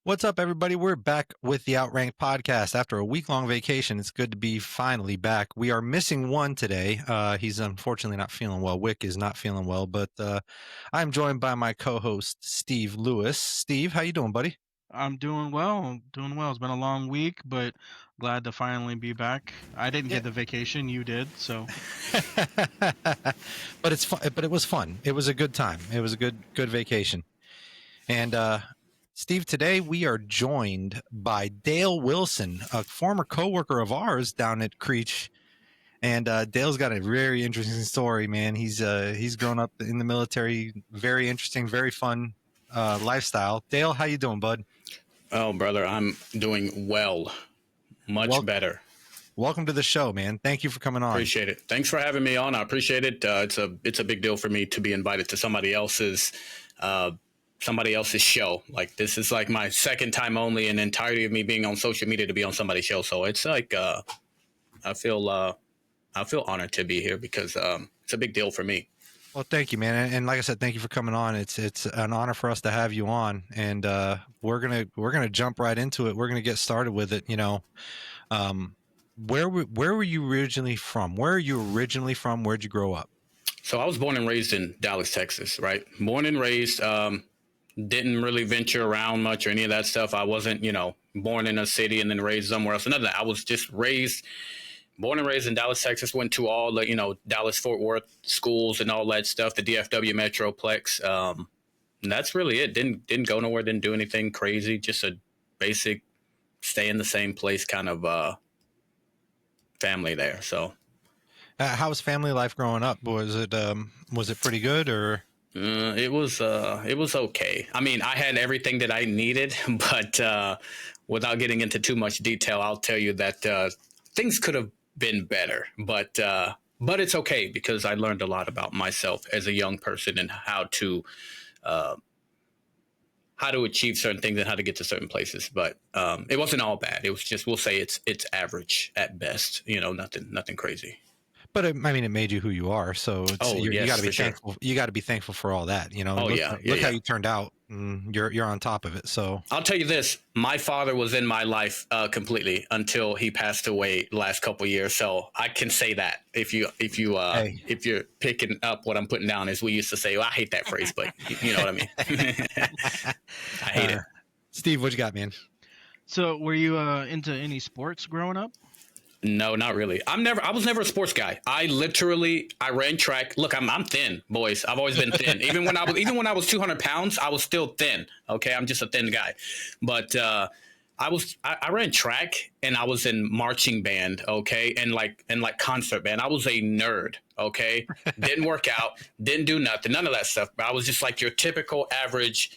What's up, everybody? We're back with the Outrank Podcast. After a week-long vacation, it's good to be finally back. We are missing one today. He's unfortunately not feeling well. Wick is not feeling well, but I'm joined by my co-host, Steve Lewis. Steve, how you doing, buddy? I'm doing well. It's been a long week, but glad to finally be back. I didn't get the vacation, you did, so. But it's fun. But it was fun. It was a good time. It was a good vacation. And Steve, today we are joined by Dale Wilson, a former coworker of ours down at Creech. And Dale's got a very interesting story, man. He's grown up in the military. Very interesting, very fun lifestyle. Dale, how you doing, bud? Oh, brother, I'm doing well. Much better. Welcome to the show, man. Thank you for coming on. Appreciate it. Thanks for having me on. I appreciate it. It's a big deal for me to be invited to somebody else's show. Like, this is like my second time only in the entirety of me being on social media to be on somebody's show. So it's like I feel honored to be here because it's a big deal for me. Well, thank you, man. And like I said, thank you for coming on. It's an honor for us to have you on, and we're gonna jump right into it. We're gonna get started with it. You know, where were you originally from? Where are you originally from? Where'd you grow up? So I was born and raised in Dallas, Texas, right? Born and raised. Didn't really venture around much or any of that stuff. I wasn't, born in a city and then raised somewhere else. None of that. I was just born and raised in Dallas, Texas. Went to all the, Dallas Fort Worth schools and all that stuff. The DFW Metroplex. And that's really it. Didn't go nowhere. Didn't do anything crazy. Just a basic stay in the same place kind of family there. So, how was family life growing up? Was it pretty good or? It was okay. I mean, I had everything that I needed, but without getting into too much detail, I'll tell you that things could have been better. But it's okay because I learned a lot about myself as a young person and how to achieve certain things and how to get to certain places. But it wasn't all bad. It was just, we'll say it's average at best. Nothing crazy. But it made you who you are. So you got to be thankful. Sure. You got to be thankful for all that. Look how you turned out. And you're on top of it. So I'll tell you this: my father was in my life completely until he passed away last couple of years. So I can say that if you're picking up what I'm putting down, as we used to say. Well, I hate that phrase, but you know what I mean. I hate it. Steve, what you got, man? So were you into any sports growing up? No, not really. I was never a sports guy. I ran track. Look, I'm thin, boys. I've always been thin. Even when I was 200 pounds, I was still thin. Okay. I'm just a thin guy, but, I ran track and I was in marching band. Okay. And like concert band. I was a nerd. Okay. Didn't work out, didn't do nothing, none of that stuff. But I was just like your typical average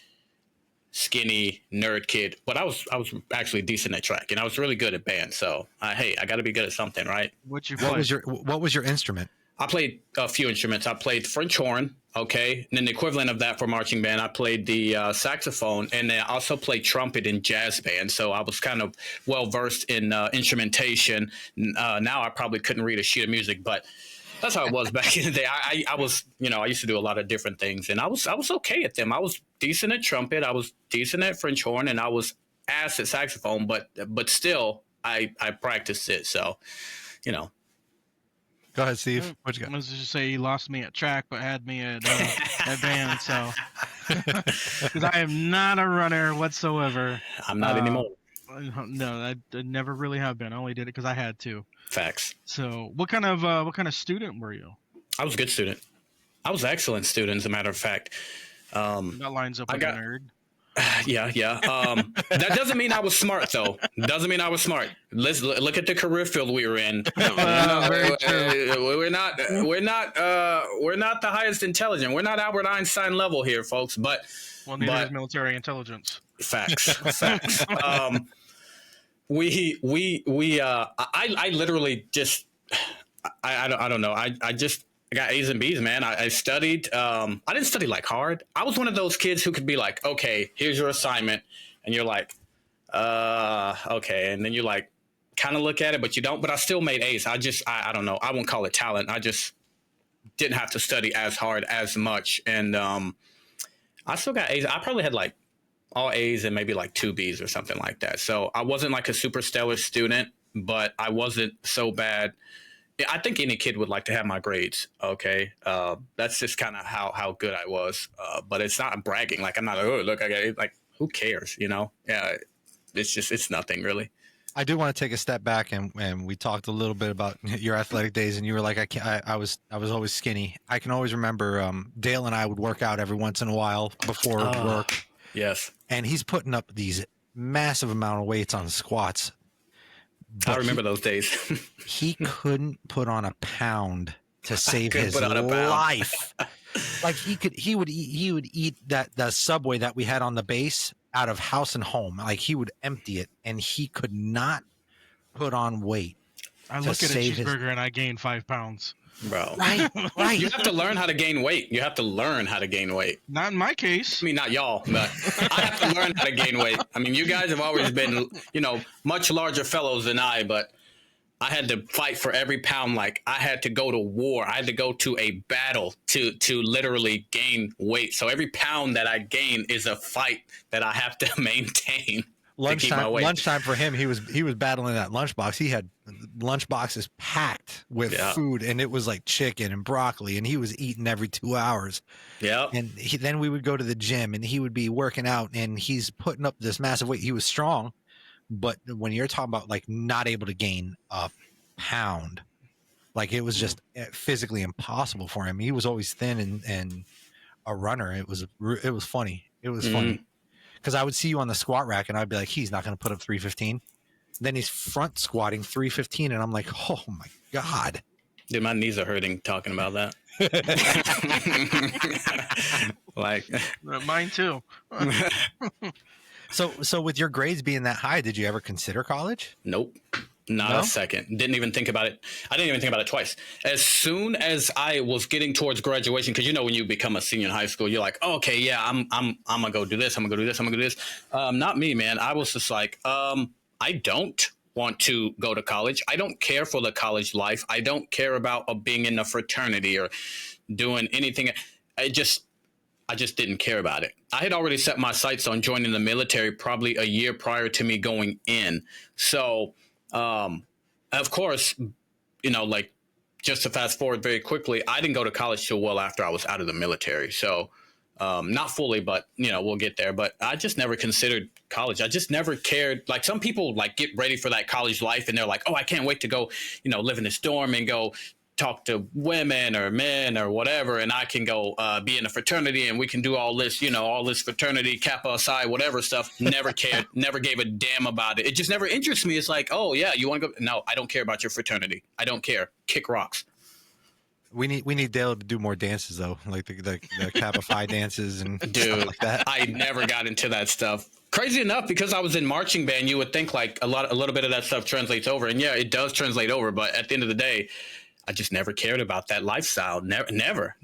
skinny nerd kid, but I was actually decent at track and I was really good at band. So I got to be good at something, right? What was your instrument? I played a few instruments. I played French horn, okay, and then the equivalent of that for marching band, I played the saxophone, and then I also played trumpet in jazz band. So I was kind of well versed in instrumentation. Now I probably couldn't read a sheet of music, but that's how it was back in the day. I was, I used to do a lot of different things, and I was okay at them. I was decent at trumpet, I was decent at French horn, and I was ass at saxophone. But still, I practiced it. So, Go ahead, Steve. What you got? I was just say he lost me at track, but had me at band. So, because I am not a runner whatsoever. I'm not anymore. No, I never really have been. I only did it because I had to. Facts. So, what kind of student were you? I was a good student. I was an excellent student, as a matter of fact. That lines up with a nerd. Yeah. That doesn't mean I was smart, though. Doesn't mean I was smart. Let's look at the career field we were in. We're not the highest intelligent. We're not Albert Einstein level here, folks. But neither is military intelligence. Facts. I literally just I don't know. I got A's and B's, man. I studied. I didn't study like hard. I was one of those kids who could be like, okay, here's your assignment. And you're like, okay. And then you like kind of look at it, but you don't. But I still made A's. I don't know. I won't call it talent. I just didn't have to study as hard as much. And I still got A's. I probably had like all A's and maybe like 2 B's or something like that. So I wasn't like a super stellar student, but I wasn't so bad. I think any kid would like to have my grades. Okay. That's just kind of how good I was. But it's not bragging. Like, I'm not, oh, look, I got it. Like, who cares? You know? Yeah. It's nothing really. I do want to take a step back, and we talked a little bit about your athletic days, and you were like, I was always skinny. I can always remember Dale and I would work out every once in a while before work. Yes. And he's putting up these massive amount of weights on the squats. I remember those days. He couldn't put on a pound to save his life. Like he would eat that Subway that we had on the base out of house and home. Like he would empty it, and he could not put on weight. I look at a cheeseburger and I gain 5 pounds. Bro. Right. You have to learn how to gain weight. Not in my case. I mean, not y'all, but I have to learn how to gain weight. I mean, you guys have always been, much larger fellows than I, but I had to fight for every pound. Like, I had to go to war. I had to go to a battle to literally gain weight. So every pound that I gain is a fight that I have to maintain. Lunchtime for him, he was battling that lunchbox. He had lunchboxes packed with food, and it was like chicken and broccoli, and he was eating every 2 hours. Yeah. And then we would go to the gym, and he would be working out, and he's putting up this massive weight. He was strong, but when you're talking about like not able to gain a pound, like it was just physically impossible for him. He was always thin and a runner. It was funny. It was funny. Because I would see you on the squat rack, and I'd be like, he's not going to put up 315. Then he's front squatting 315, and I'm like, oh, my God. Dude, my knees are hurting talking about that. Like, mine too. So with your grades being that high, did you ever consider college? Nope. Not a second. Didn't even think about it. I didn't even think about it twice. As soon as I was getting towards graduation, because when you become a senior in high school, you're like, oh, okay, yeah, I'm gonna go do this. I'm gonna go do this. I'm gonna do this. Not me, man. I was just like, I don't want to go to college. I don't care for the college life. I don't care about being in a fraternity or doing anything. I just didn't care about it. I had already set my sights on joining the military probably a year prior to me going in. So, of course, like just to fast forward very quickly, I didn't go to college till well after I was out of the military. So, not fully, but we'll get there. But I just never considered college. I just never cared. Like some people like get ready for that college life and they're like, oh, I can't wait to go, live in this dorm and go talk to women or men or whatever, and I can go be in a fraternity and we can do all this, all this fraternity, Kappa Psi, whatever stuff. Never cared, never gave a damn about it. It just never interests me. It's like, oh yeah, you want to go? No, I don't care about your fraternity. I don't care. Kick rocks. We need Dale to do more dances though, like the Kappa Phi dances and stuff like that. I never got into that stuff. Crazy enough, because I was in marching band, you would think like a little bit of that stuff translates over, and yeah, it does translate over. But at the end of the day, I just never cared about that lifestyle. Never.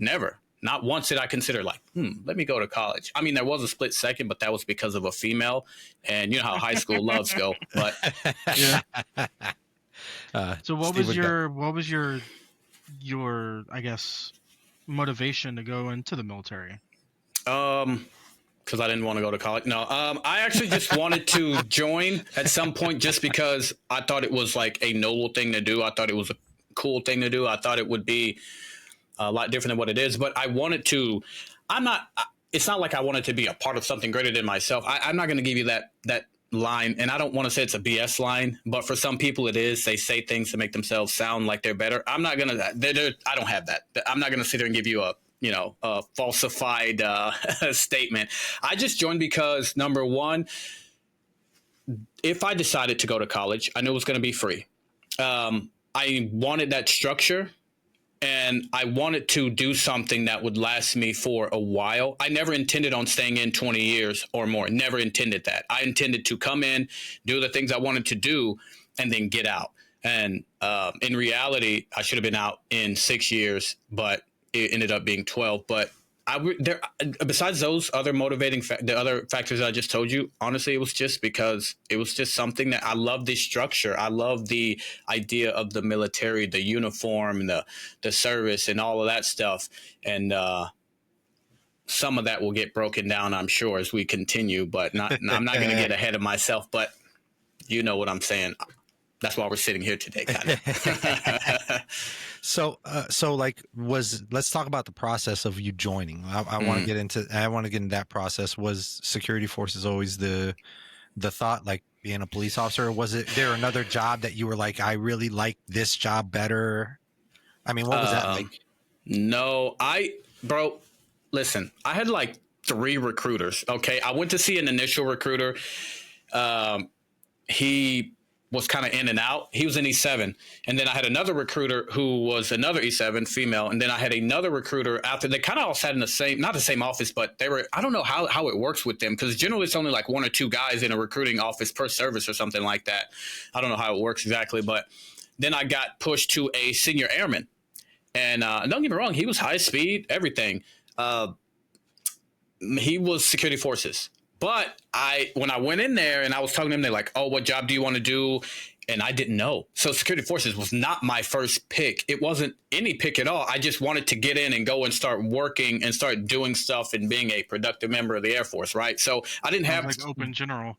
Not once did I consider like, let me go to college. I mean, there was a split second, but that was because of a female, and you know how high school loves go. But yeah. So what was your I guess motivation to go into the military? Because I didn't want to go to college. No, I actually just wanted to join at some point just because I thought it was like a noble thing to do. I thought it was a cool thing to do. I thought it would be a lot different than what it is, but I wanted to. It's not like I wanted to be a part of something greater than myself. I'm not going to give you that line, and I don't want to say it's a BS line, but for some people it is. They say things to make themselves sound like they're better. I'm not going to. I don't have that. I'm not going to sit there and give you a falsified statement. I just joined because, number one, if I decided to go to college, I knew it was going to be free. I wanted that structure, and I wanted to do something that would last me for a while. I never intended on staying in 20 years or more. Never intended that. I intended to come in, do the things I wanted to do, and then get out. And in reality, I should have been out in 6 years, but it ended up being 12. But besides those other motivating the other factors I just told you, honestly, it was just because it was just something that I love the structure. I love the idea of the military, the uniform, the service, and all of that stuff. And some of that will get broken down, I'm sure, as we continue, but I'm not going to get ahead of myself, but you know what I'm saying. That's why we're sitting here today, kind of. So let's talk about the process of you joining. I want to get into that process. Was security forces always the thought, like being a police officer? Or was it there another job that you were like, I really like this job better? I mean, what was that like? No, bro, listen, I had like 3 recruiters. Okay. I went to see an initial recruiter. He was kind of in and out. He was an E7. And then I had another recruiter who was another E7 female. And then I had another recruiter after. They kind of all sat in the same, not the same office, but they were, I don't know how it works with them, because generally it's only like 1 or 2 guys in a recruiting office per service or something like that. I don't know how it works exactly, but then I got pushed to a senior airman. And don't get me wrong, he was high speed, everything. He was security forces. But when I went in there and I was talking to them, they're like, oh, what job do you want to do? And I didn't know. So security forces was not my first pick. It wasn't any pick at all. I just wanted to get in and go and start working and start doing stuff and being a productive member of the Air Force, right? So I didn't have like open general.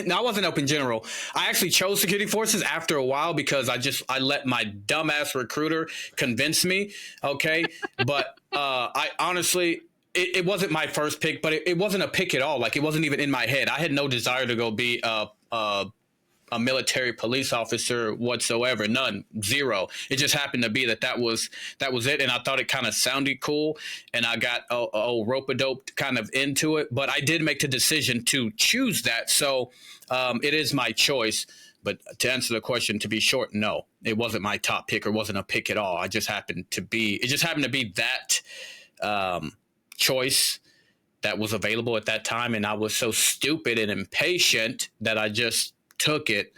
No, I wasn't open general. I actually chose security forces after a while because I let my dumbass recruiter convince me. Okay. But I honestly, it wasn't my first pick, but it wasn't a pick at all. Like, it wasn't even in my head. I had no desire to go be a military police officer whatsoever. None, zero. It just happened to be that was it. And I thought it kind of sounded cool. And I got rope-a-doped kind of into it. But I did make the decision to choose that. So it is my choice. But to answer the question, to be short, no, it wasn't my top pick, or wasn't a pick at all. It just happened to be that choice that was available at that time. And I was so stupid and impatient that I just took it.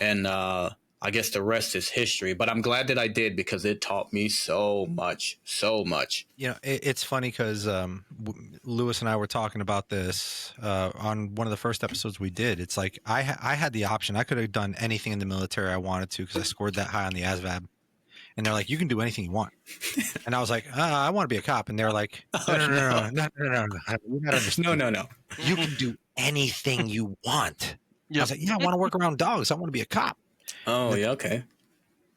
And I guess the rest is history. But I'm glad that I did, because it taught me so much. You know, it's funny because Lewis and I were talking about this on one of the first episodes we did. It's like I had the option. I could have done anything in the military I wanted to, because I scored that high on the ASVAB. And they're like, you can do anything you want. And I was like, I want to be a cop. And they're like, no. You can do anything you want. Yep. I was like, yeah, I want to work around dogs. I want to be a cop. Oh, yeah, okay.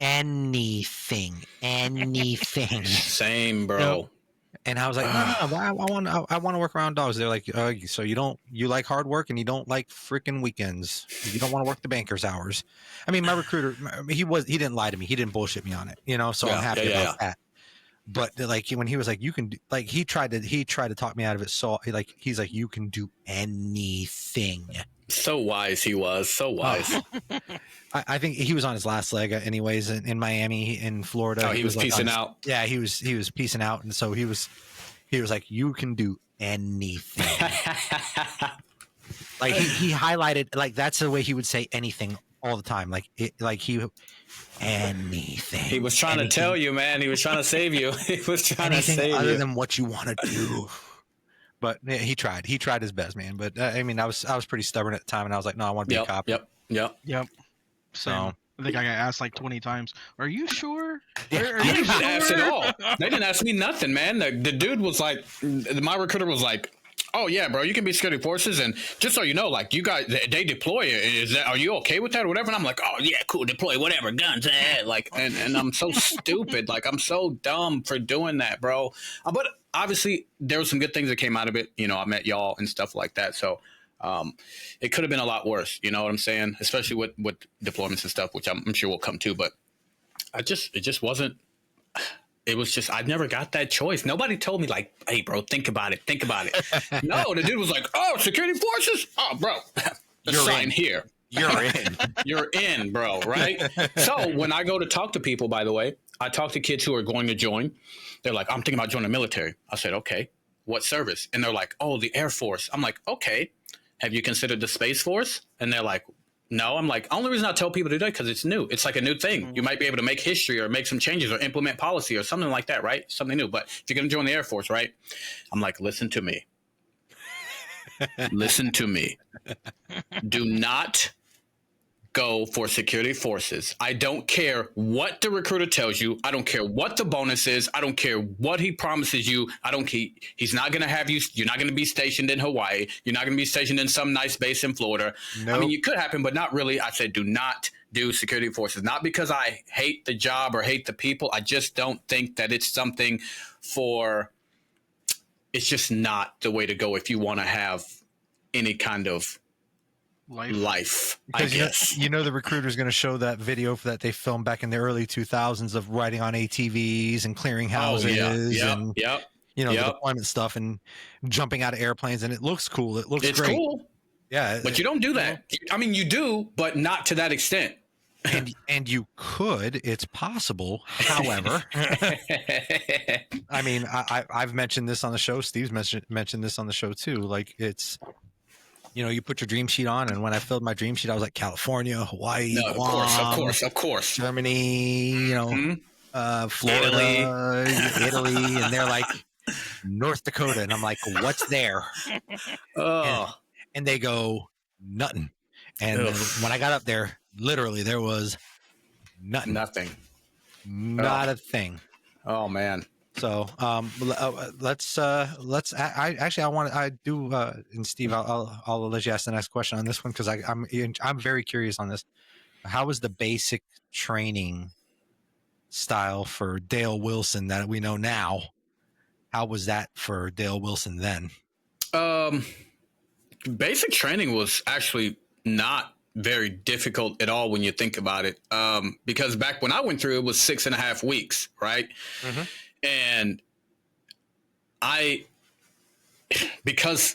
Anything. Same, bro. Yep. And I was like, no, I want to work around dogs. They're like, so you like hard work and you don't like freaking weekends. You don't want to work the banker's hours. I mean, my recruiter, he didn't lie to me. He didn't bullshit me on it, so I'm happy about that. But like, when he was like, you can do, like, he tried to talk me out of it. So like, he's like, you can do anything. So wise he was. So wise. I think he was on his last leg anyways in Miami, in Florida. Oh, he was peacing out. Yeah, he was peacing out. And so he was like, you can do anything. Like he highlighted, like, that's the way he would say anything all the time. Anything. He was trying to tell you, man. He was trying to save you. He was trying to save you. Other than what you want to do. But yeah, he tried his best, man. But I mean, I was pretty stubborn at the time, and I was like, no, I want to be a cop. Yep. So I think I got asked like 20 times, are you sure? Are you didn't ask at all. They didn't ask me nothing, man. The dude was like, my recruiter was like, oh yeah, bro, you can be security forces, and just so you know, like, you guys, they deploy. Are you okay with that or whatever? And I'm like, oh yeah, cool, deploy, whatever, guns, like, and I'm so stupid, like, I'm so dumb for doing that, bro. But obviously, there were some good things that came out of it. I met y'all and stuff like that. So it could have been a lot worse. You know what I'm saying? Especially with deployments and stuff, which I'm sure we'll come to. But it just wasn't. It was just, I never got that choice. Nobody told me, like, hey, bro, think about it. No, the dude was like, oh, security forces? Oh, bro, sign here. You're in. You're in, bro, right? So when I go to talk to people, by the way, I talk to kids who are going to join. They're like, I'm thinking about joining the military. I said, okay, what service? And they're like, oh, the Air Force. I'm like, okay, have you considered the Space Force? And they're like, no. I'm like, only reason I tell people to do that because it's new. It's like a new thing. You might be able to make history or make some changes or implement policy or something like that, right? Something new. But if you're going to join the Air Force, right? I'm like, listen to me. Listen to me. Do not go for security forces. I don't care what the recruiter tells you. I don't care what the bonus is. I don't care what he promises you. I don't care. He's not going to have you. You're not going to be stationed in Hawaii. You're not going to be stationed in some nice base in Florida. Nope. I mean, it could happen, but not really. I said, do not do security forces. Not because I hate the job or hate the people. I just don't think that it's something for, it's just not the way to go if you want to have any kind of life, I guess. You know the recruiter's going to show that video that they filmed back in the early 2000s of riding on ATVs and clearing houses and you know, the deployment stuff and jumping out of airplanes, and it looks cool. It's great. Cool. Yeah. But you don't do that. I mean, you do, but not to that extent. and you could. It's possible. However, I mean, I've mentioned this on the show. Steve's mentioned this on the show too. Like, it's, you know, you put your dream sheet on, and when I filled my dream sheet, I was like California, Hawaii, Guam, of course, Germany, you know, Florida, Italy, and they're like North Dakota, and I'm like, what's there? And they go, nothing. And when I got up there, literally there was nothing, not a thing. Oh man. So let's and Steve, I'll let you ask the next question on this one, because I'm very curious on this. How was the basic training style for Dale Wilson that we know now? How was that for Dale Wilson then? Basic training was actually not very difficult at all when you think about it. Because back when I went through, it was 6.5 weeks, right? Mm-hmm. And because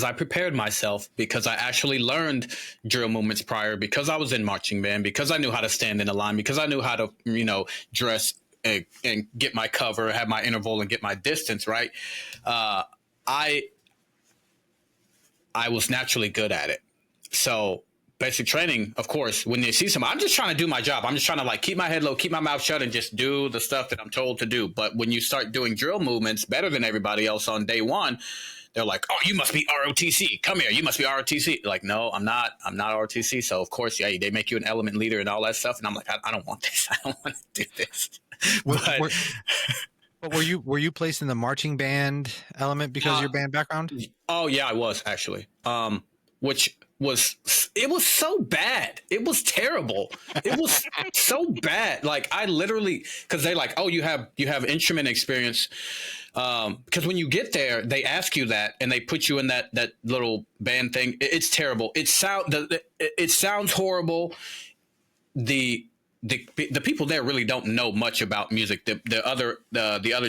I prepared myself, because I actually learned drill movements prior, because I was in marching band, because I knew how to stand in a line, because I knew how to, you know, dress and get my cover, have my interval, and get my distance, right? I was naturally good at it. So basic training, of course, when you see I'm just trying to do my job. I'm just trying to like keep my head low, keep my mouth shut, and just do the stuff that I'm told to do. But when you start doing drill movements better than everybody else on day one, they're like, oh, you must be ROTC. Come here. You must be ROTC. Like, no, I'm not ROTC. So of course, yeah, they make you an element leader and all that stuff. And I'm like, I don't want this. I don't want to do this. But were you placed in the marching band element because of your band background? Oh yeah, I was actually. It was so bad. It was terrible. It was so bad. Like, I literally, because they're like, oh, you have instrument experience. Because when you get there, they ask you that, and they put you in that little band thing. It's terrible. It sounds horrible. The people there really don't know much about music. The other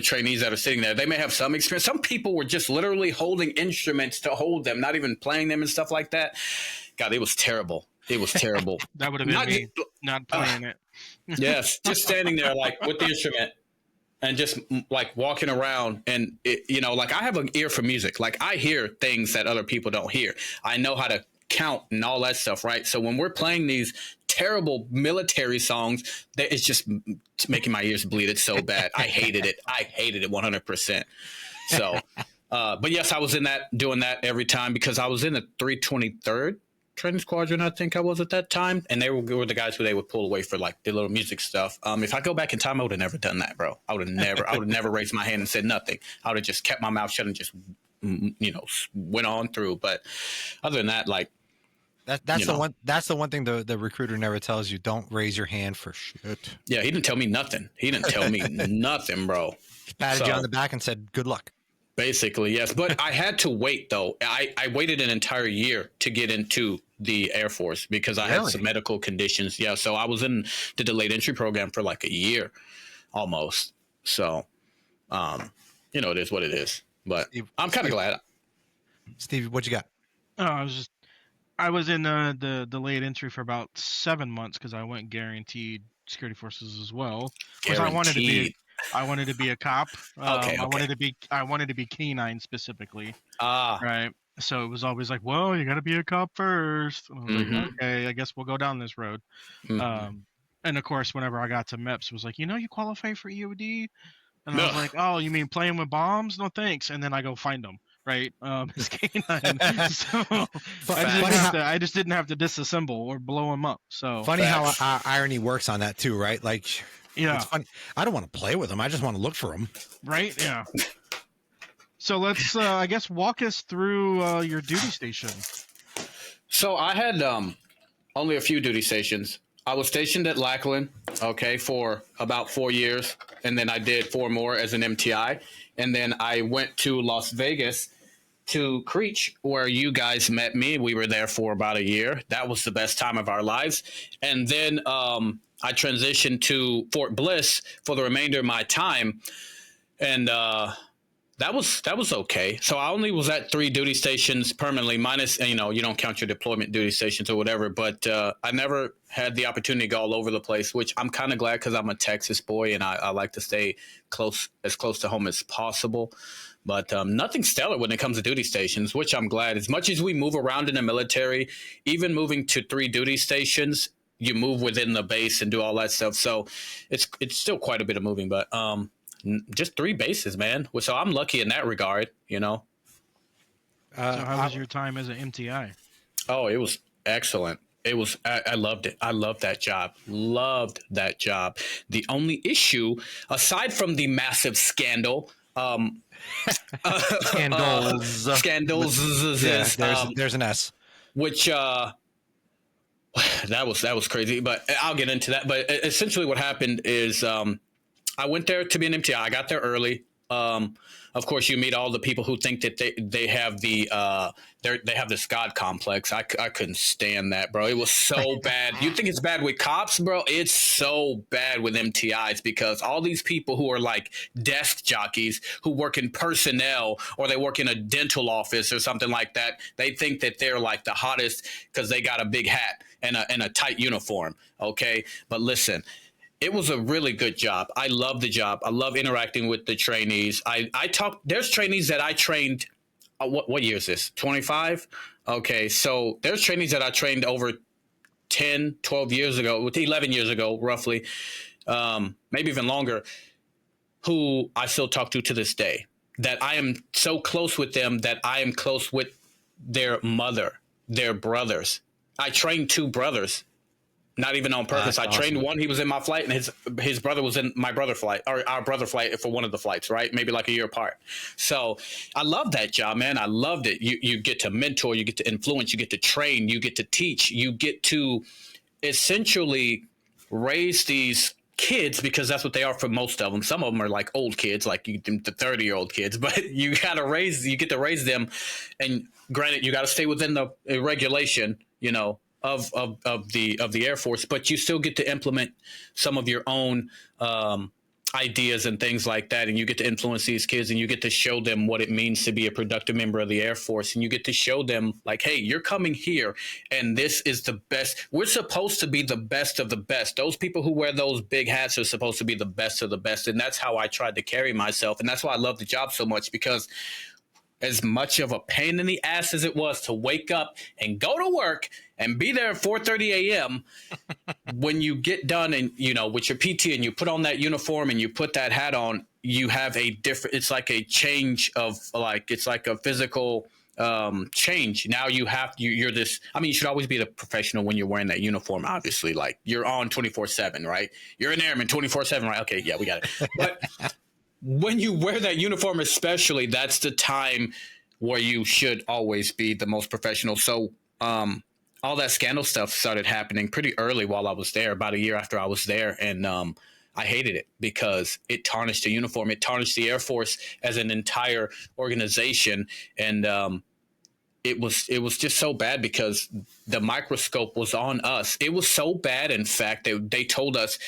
trainees that are sitting there, they may have some experience. Some people were just literally holding instruments to hold them, not even playing them and stuff like that. God, it was terrible. It was terrible. That would have been me not playing it. Yes, just standing there like with the instrument and just like walking around, and you know, like, I have an ear for music. Like, I hear things that other people don't hear. I know how to count and all that stuff, right? So when we're playing these terrible military songs, it's just making my ears bleed. It's so bad. I hated it 100%. So but yes, I was doing that every time, because I was in the 323rd training squadron, I think I was at that time, and they were the guys who they would pull away for like the little music stuff. If I go back in time, I would have never done that, bro. I would have never raised my hand and said nothing. I would have just kept my mouth shut and just, you know, went on through. But other than that, like, that's the one thing the recruiter never tells you. Don't raise your hand for shit. Yeah, he didn't tell me nothing. He didn't tell me nothing, bro. Just patted you on the back and said, good luck. Basically, yes. But I had to wait, though. I waited an entire year to get into the Air Force because I had some medical conditions. Yeah, so I was in the delayed entry program for like a year almost. So, you know, it is what it is. But I'm kind of glad. Steve, what you got? Oh, I was in the delayed entry for about 7 months because I went guaranteed security forces as well. Because I wanted to be a cop. Okay. I wanted to be canine specifically. Right. So it was always like, well, you got to be a cop first. And I was like, okay, I guess we'll go down this road. And of course, whenever I got to MEPS, it was like, you qualify for EOD. And I was like, oh, you mean playing with bombs? No, thanks. And then I go find them. right? His canine. So I just didn't have to disassemble or blow him up. So funny how irony works on that too, right? Like, yeah, it's funny. I don't want to play with him. I just want to look for him. Right? Yeah. So let's, I guess, walk us through your duty station. So I had only a few duty stations. I was stationed at Lackland, okay, for about 4 years, and then I did 4 more as an MTI, and then I went to Las Vegas to Creech, where you guys met me. We were there for about a year. That was the best time of our lives. And then I transitioned to Fort Bliss for the remainder of my time, and that was okay. So I only was at 3 duty stations permanently, minus, you don't count your deployment duty stations or whatever. But I never had the opportunity to go all over the place, which I'm kind of glad because I'm a Texas boy and I like to stay as close to home as possible. But nothing stellar when it comes to duty stations, which I'm glad. As much as we move around in the military, even moving to 3 duty stations, you move within the base and do all that stuff. So it's still quite a bit of moving, but just 3 bases, man. So I'm lucky in that regard, So how was your time as an MTI? Oh, it was excellent. It was, I loved it. I loved that job. Loved that job. The only issue, aside from the massive scandal, scandals. Yeah, there's an S. Which, that was crazy, but I'll get into that. But essentially what happened is, I went there to be an MTI. I got there early. Of course, you meet all the people who think that they have they have this God complex. I couldn't stand that, bro. It was so bad. You think it's bad with cops, bro? It's so bad with MTIs because all these people who are like desk jockeys who work in personnel or they work in a dental office or something like that, they think that they're like the hottest because they got a big hat and a tight uniform. Okay, but listen. It was a really good job. I love the job. I love interacting with the trainees. There's trainees that I trained. What year is this? 25? Okay. So there's trainees that I trained over 10, 12 years ago, 11 years ago, roughly, maybe even longer, who I still talk to this day, that I am so close with them that I am close with their mother, their brothers. I trained 2 brothers. Not even on purpose. I trained one. He was in my flight, and his brother was in my brother flight, or our brother flight for one of the flights, right? Maybe like a year apart. So I love that job, man. I loved it. You get to mentor, you get to influence, you get to train, you get to teach, you get to essentially raise these kids because that's what they are for most of them. Some of them are like old kids, like the 30-year-old kids, but you get to raise them. And granted, you got to stay within the regulation, of the Air Force, but you still get to implement some of your own ideas and things like that. And you get to influence these kids and you get to show them what it means to be a productive member of the Air Force. And you get to show them like, hey, you're coming here and this is the best. We're supposed to be the best of the best. Those people who wear those big hats are supposed to be the best of the best. And that's how I tried to carry myself. And that's why I love the job so much, because as much of a pain in the ass as it was to wake up and go to work and be there at 4:30 a.m. when you get done and, with your PT and you put on that uniform and you put that hat on, you have it's like a change of it's like a physical change. Now you're this, you should always be the professional when you're wearing that uniform, obviously, like you're on 24/7, right? You're an airman 24/7, right? Okay. Yeah, we got it. But when you wear that uniform, especially, that's the time where you should always be the most professional. So all that scandal stuff started happening pretty early while I was there, about a year after I was there. And I hated it because it tarnished the uniform. It tarnished the Air Force as an entire organization. And it was just so bad because the microscope was on us. It was so bad, in fact, that they told us,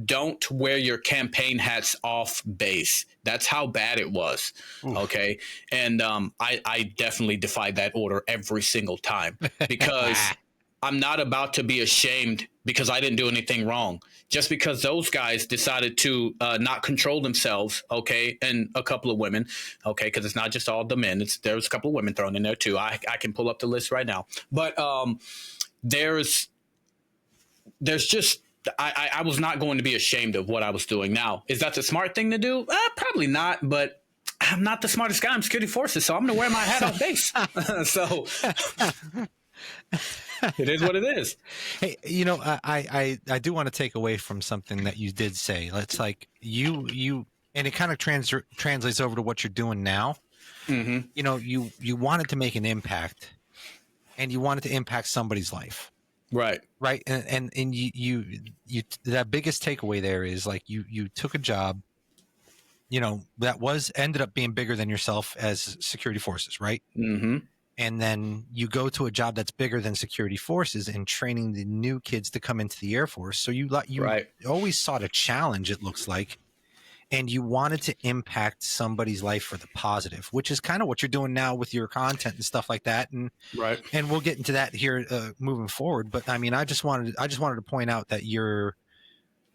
don't wear your campaign hats off base. That's how bad it was. Oof. Okay. And I definitely defied that order every single time because I'm not about to be ashamed because I didn't do anything wrong. Just because those guys decided to not control themselves, okay, and a couple of women, okay, because it's not just all the men. There's a couple of women thrown in there too. I can pull up the list right now. But there's just I was not going to be ashamed of what I was doing. Now, is that the smart thing to do? Probably not, but I'm not the smartest guy in security forces, so I'm going to wear my hat off base. So it is what it is. Hey, I do want to take away from something that you did say. It's like you, and it kind of translates over to what you're doing now. Mm-hmm. You wanted to make an impact, and you wanted to impact somebody's life. Right. And you that biggest takeaway there is like you took a job, that ended up being bigger than yourself as security forces, right? Mm-hmm. And then you go to a job that's bigger than security forces and training the new kids to come into the Air Force. So you always sought a challenge, it looks like, and you wanted to impact somebody's life for the positive, which is kind of what you're doing now with your content and stuff like that. And and we'll get into that here moving forward. But I mean, I just wanted to point out that your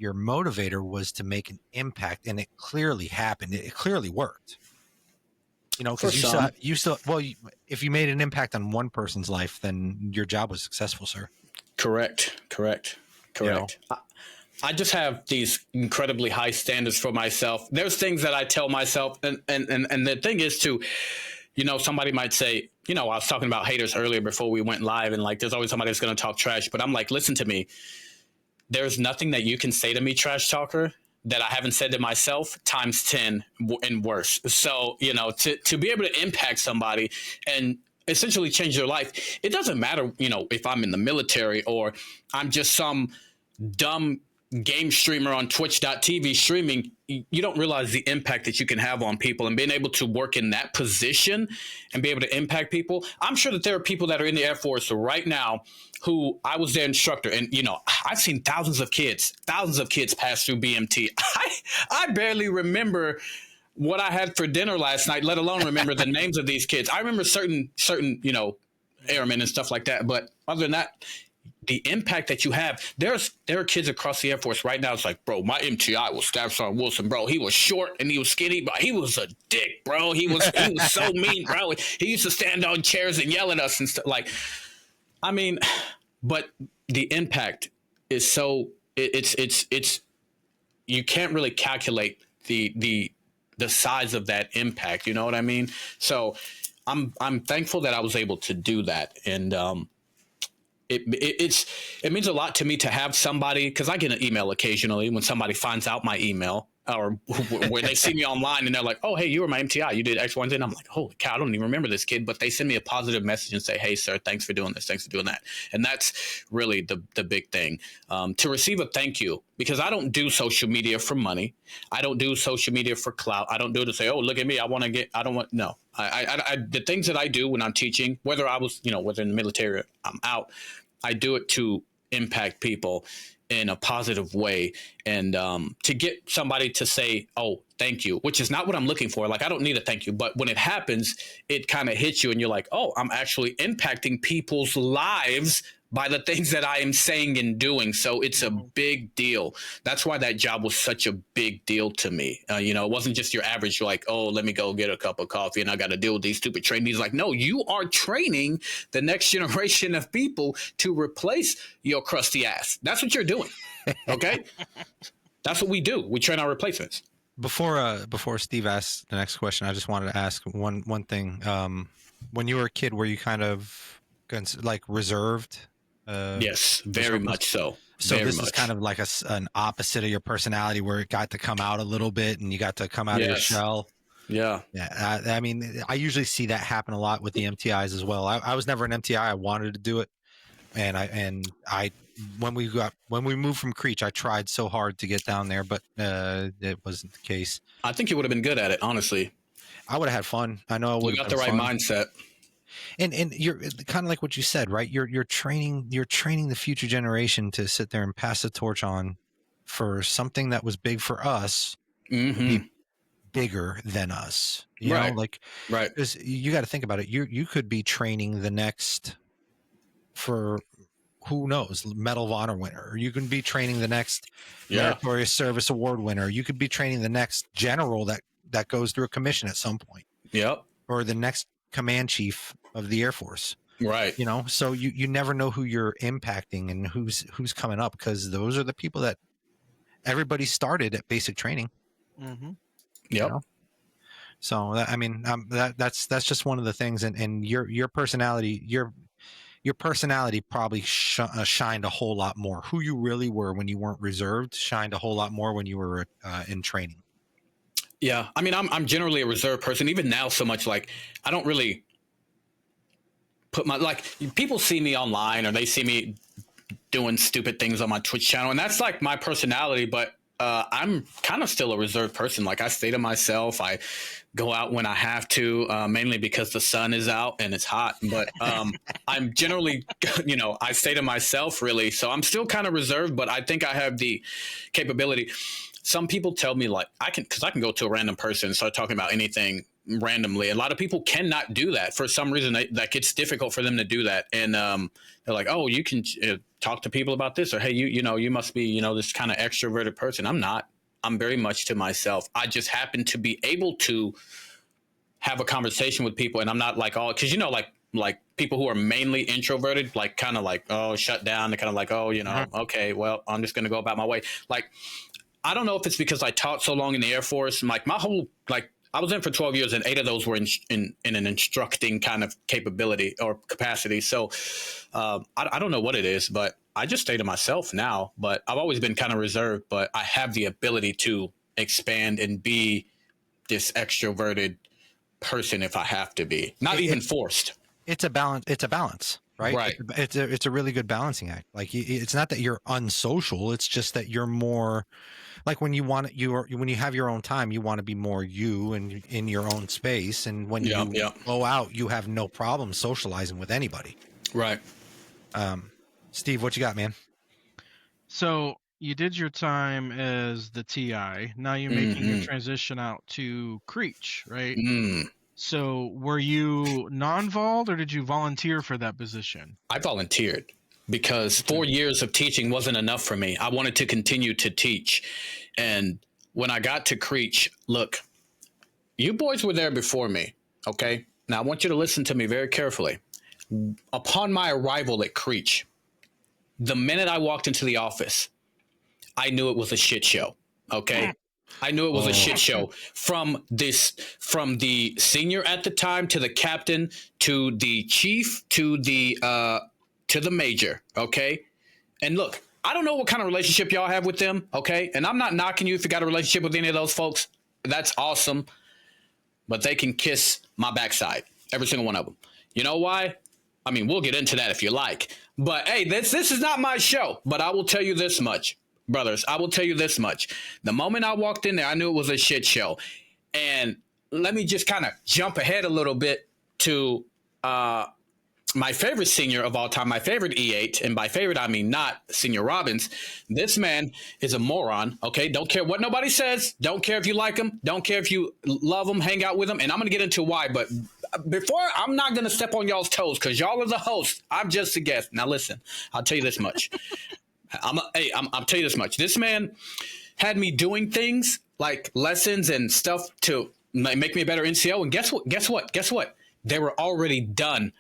motivator was to make an impact, and it clearly happened. It clearly worked. Because if you made an impact on one person's life, then your job was successful, sir. Correct. I just have these incredibly high standards for myself. There's things that I tell myself, and the thing is to, somebody might say, I was talking about haters earlier before we went live, and like, there's always somebody that's going to talk trash, but I'm like, listen to me. There's nothing that you can say to me, trash talker, that I haven't said to myself times 10 and worse. So, to be able to impact somebody and essentially change their life, it doesn't matter, if I'm in the military or I'm just some dumb game streamer on twitch.tv streaming. You don't realize the impact that you can have on people, and being able to work in that position and be able to impact people. I'm sure that there are people that are in the Air Force right now who I was their instructor, and I've seen thousands of kids pass through BMT. I barely remember what I had for dinner last night, let alone remember the names of these kids. I remember certain airmen and stuff like that, but other than that, the impact that you have, there are kids across the Air Force right now. It's like, bro, my MTI was Staff Sergeant Wilson, bro. He was short and he was skinny, but he was a dick, bro. He was so mean, bro. He used to stand on chairs and yell at us and stuff. Like, I mean, but the impact is so it's you can't really calculate the size of that impact. You know what I mean? So I'm thankful that I was able to do that, and it means a lot to me to have somebody, because I get an email occasionally when somebody finds out my email, or where they see me online and they're like, oh, hey, you were my MTI, you did X, Y, and Z. And I'm like, holy cow, I don't even remember this kid, but they send me a positive message and say, hey, sir, thanks for doing this, thanks for doing that. And that's really the big thing, to receive a thank you, because I don't do social media for money. I don't do social media for clout. I don't do it to say, oh, look at me, no. I the things that I do when I'm teaching, whether I was, whether in the military or I'm out, I do it to impact people in a positive way, and to get somebody to say, oh, thank you, which is not what I'm looking for. Like, I don't need a thank you, but when it happens, it kind of hits you and you're like, oh, I'm actually impacting people's lives by the things that I am saying and doing. So it's a big deal. That's why that job was such a big deal to me. It wasn't just your average, you're like, oh, let me go get a cup of coffee and I got to deal with these stupid trainees. Like, no, you are training the next generation of people to replace your crusty ass. That's what you're doing. Okay. That's what we do. We train our replacements. Before Steve asks the next question, I just wanted to ask one thing. When you were a kid, were you kind of like reserved? Yes, very much so. So this is kind of like an opposite of your personality, where it got to come out a little bit and you got to come out of your shell. Yeah. I mean, I usually see that happen a lot with the MTIs as well. I was never an MTI. I wanted to do it. And I when we moved from Creech, I tried so hard to get down there, but it wasn't the case. I think you would have been good at it, honestly. I would have had fun. I know I would. You got the right mindset. And you're kind of like what you said, right? You're training the future generation to sit there and pass the torch on for something that was big for us, to be bigger than us. You know, like, right. You got to think about it. You could be training the next, for who knows, Medal of Honor winner, or you can be training the next Meritorious Service Award winner. You could be training the next general that goes through a commission at some point. Yep. Or the next command chief of the Air Force. Right. So you never know who you're impacting and who's coming up, because those are the people that everybody started at basic training. Mm-hmm. Yep. So I mean, that's just one of the things, and your personality, your personality probably shined a whole lot more. Who you really were when you weren't reserved shined a whole lot more when you were in training. Yeah, I mean, I'm generally a reserved person. Even now, so much like I don't really put my, like, people see me online or they see me doing stupid things on my Twitch channel, and that's like my personality. But I'm kind of still a reserved person. Like, I stay to myself. I go out when I have to, mainly because the sun is out and it's hot. But I'm generally, I stay to myself, really. So I'm still kind of reserved, but I think I have the capability. Some people tell me, like, because I can go to a random person and start talking about anything randomly. A lot of people cannot do that. For some reason, like, it's difficult for them to do that. And they're like, oh, you can talk to people about this, or hey, you must be, this kind of extroverted person. I'm not. I'm very much to myself. I just happen to be able to have a conversation with people, and I'm not like all, because like people who are mainly introverted, like kind of like, oh, shut down. They're kind of like, oh, okay, well, I'm just gonna go about my way. Like, I don't know if it's because I taught so long in the Air Force. Like, my whole, like, I was in for 12 years, and 8 of those were in an instructing kind of capability or capacity. So I don't know what it is, but I just stay to myself now. But I've always been kind of reserved, but I have the ability to expand and be this extroverted person if I have to be. Not even forced. It's a balance. It's a balance, right? Right. It's a really good balancing act. Like, it's not that you're unsocial. It's just that you're more like, when you have your own time, you want to be more you and in your own space. And when you go out, you have no problem socializing with anybody. Right. Steve, what you got, man? So you did your time as the TI. Now you're making your transition out to Creech, right? So were you non-vol, or did you volunteer for that position? I volunteered because 4 years of teaching wasn't enough for me. I wanted to continue to teach. And when I got to Creech, look, you boys were there before me, okay? Now I want you to listen to me very carefully. Upon my arrival at Creech, the minute I walked into the office, I knew it was a shit show, okay? I knew it was a shit show from the senior at the time, to the captain, to the chief, to the major, okay? And look, I don't know what kind of relationship y'all have with them, okay? And I'm not knocking you if you got a relationship with any of those folks. That's awesome. But they can kiss my backside, every single one of them. You know why? I mean, we'll get into that if you like. But hey, this is not my show. But I will tell you this much, brothers. I will tell you this much. The moment I walked in there, I knew it was a shit show. And let me just kind of jump ahead a little bit to my favorite senior of all time, my favorite E8. And by favorite, I mean not Senior Robbins. This man is a moron, okay? Don't care what nobody says. Don't care if you like him. Don't care if you love him, hang out with him. And I'm going to get into why. But before, I'm not going to step on y'all's toes, because y'all are the host. I'm just a guest. Now, listen, I'll tell you this much. I'll tell you this much. This man had me doing things like lessons and stuff to make me a better NCO. And guess what? They were already done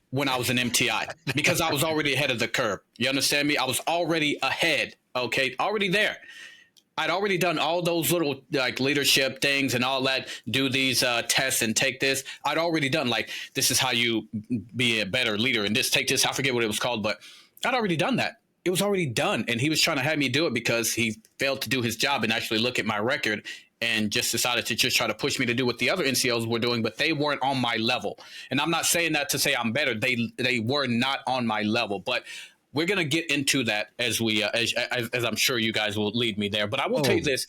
when I was an MTI, because I was already ahead of the curve. You understand me? I was already ahead. Okay. Already there. I'd already done all those little like leadership things and all that, do these tests and take this. I'd already done, like, this is how you be a better leader, and this, take this. I forget what it was called, but I'd already done that. It was already done. And he was trying to have me do it because he failed to do his job and actually look at my record, and just decided to just try to push me to do what the other NCOs were doing, but they weren't on my level. And I'm not saying that to say I'm better. They were not on my level, but we're going to get into that as we, as I'm sure you guys will lead me there. But I will tell you this,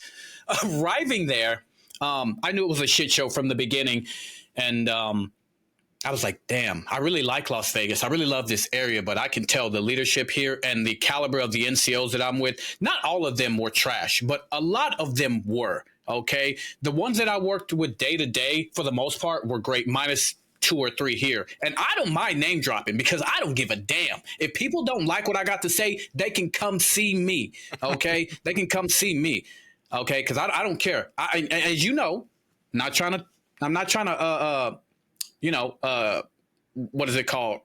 arriving there, I knew it was a shit show from the beginning. And I was like, damn, I really like Las Vegas. I really love this area, but I can tell the leadership here and the caliber of the NCOs that I'm with, not all of them were trash, but a lot of them were. Okay. The ones that I worked with day to day, for the most part, were great, minus 2 or 3 here. And I don't mind name dropping, because I don't give a damn. If people don't like what I got to say, they can come see me. Okay. They can come see me. Okay. Cause I don't care. As you know, I'm not trying to, what is it called?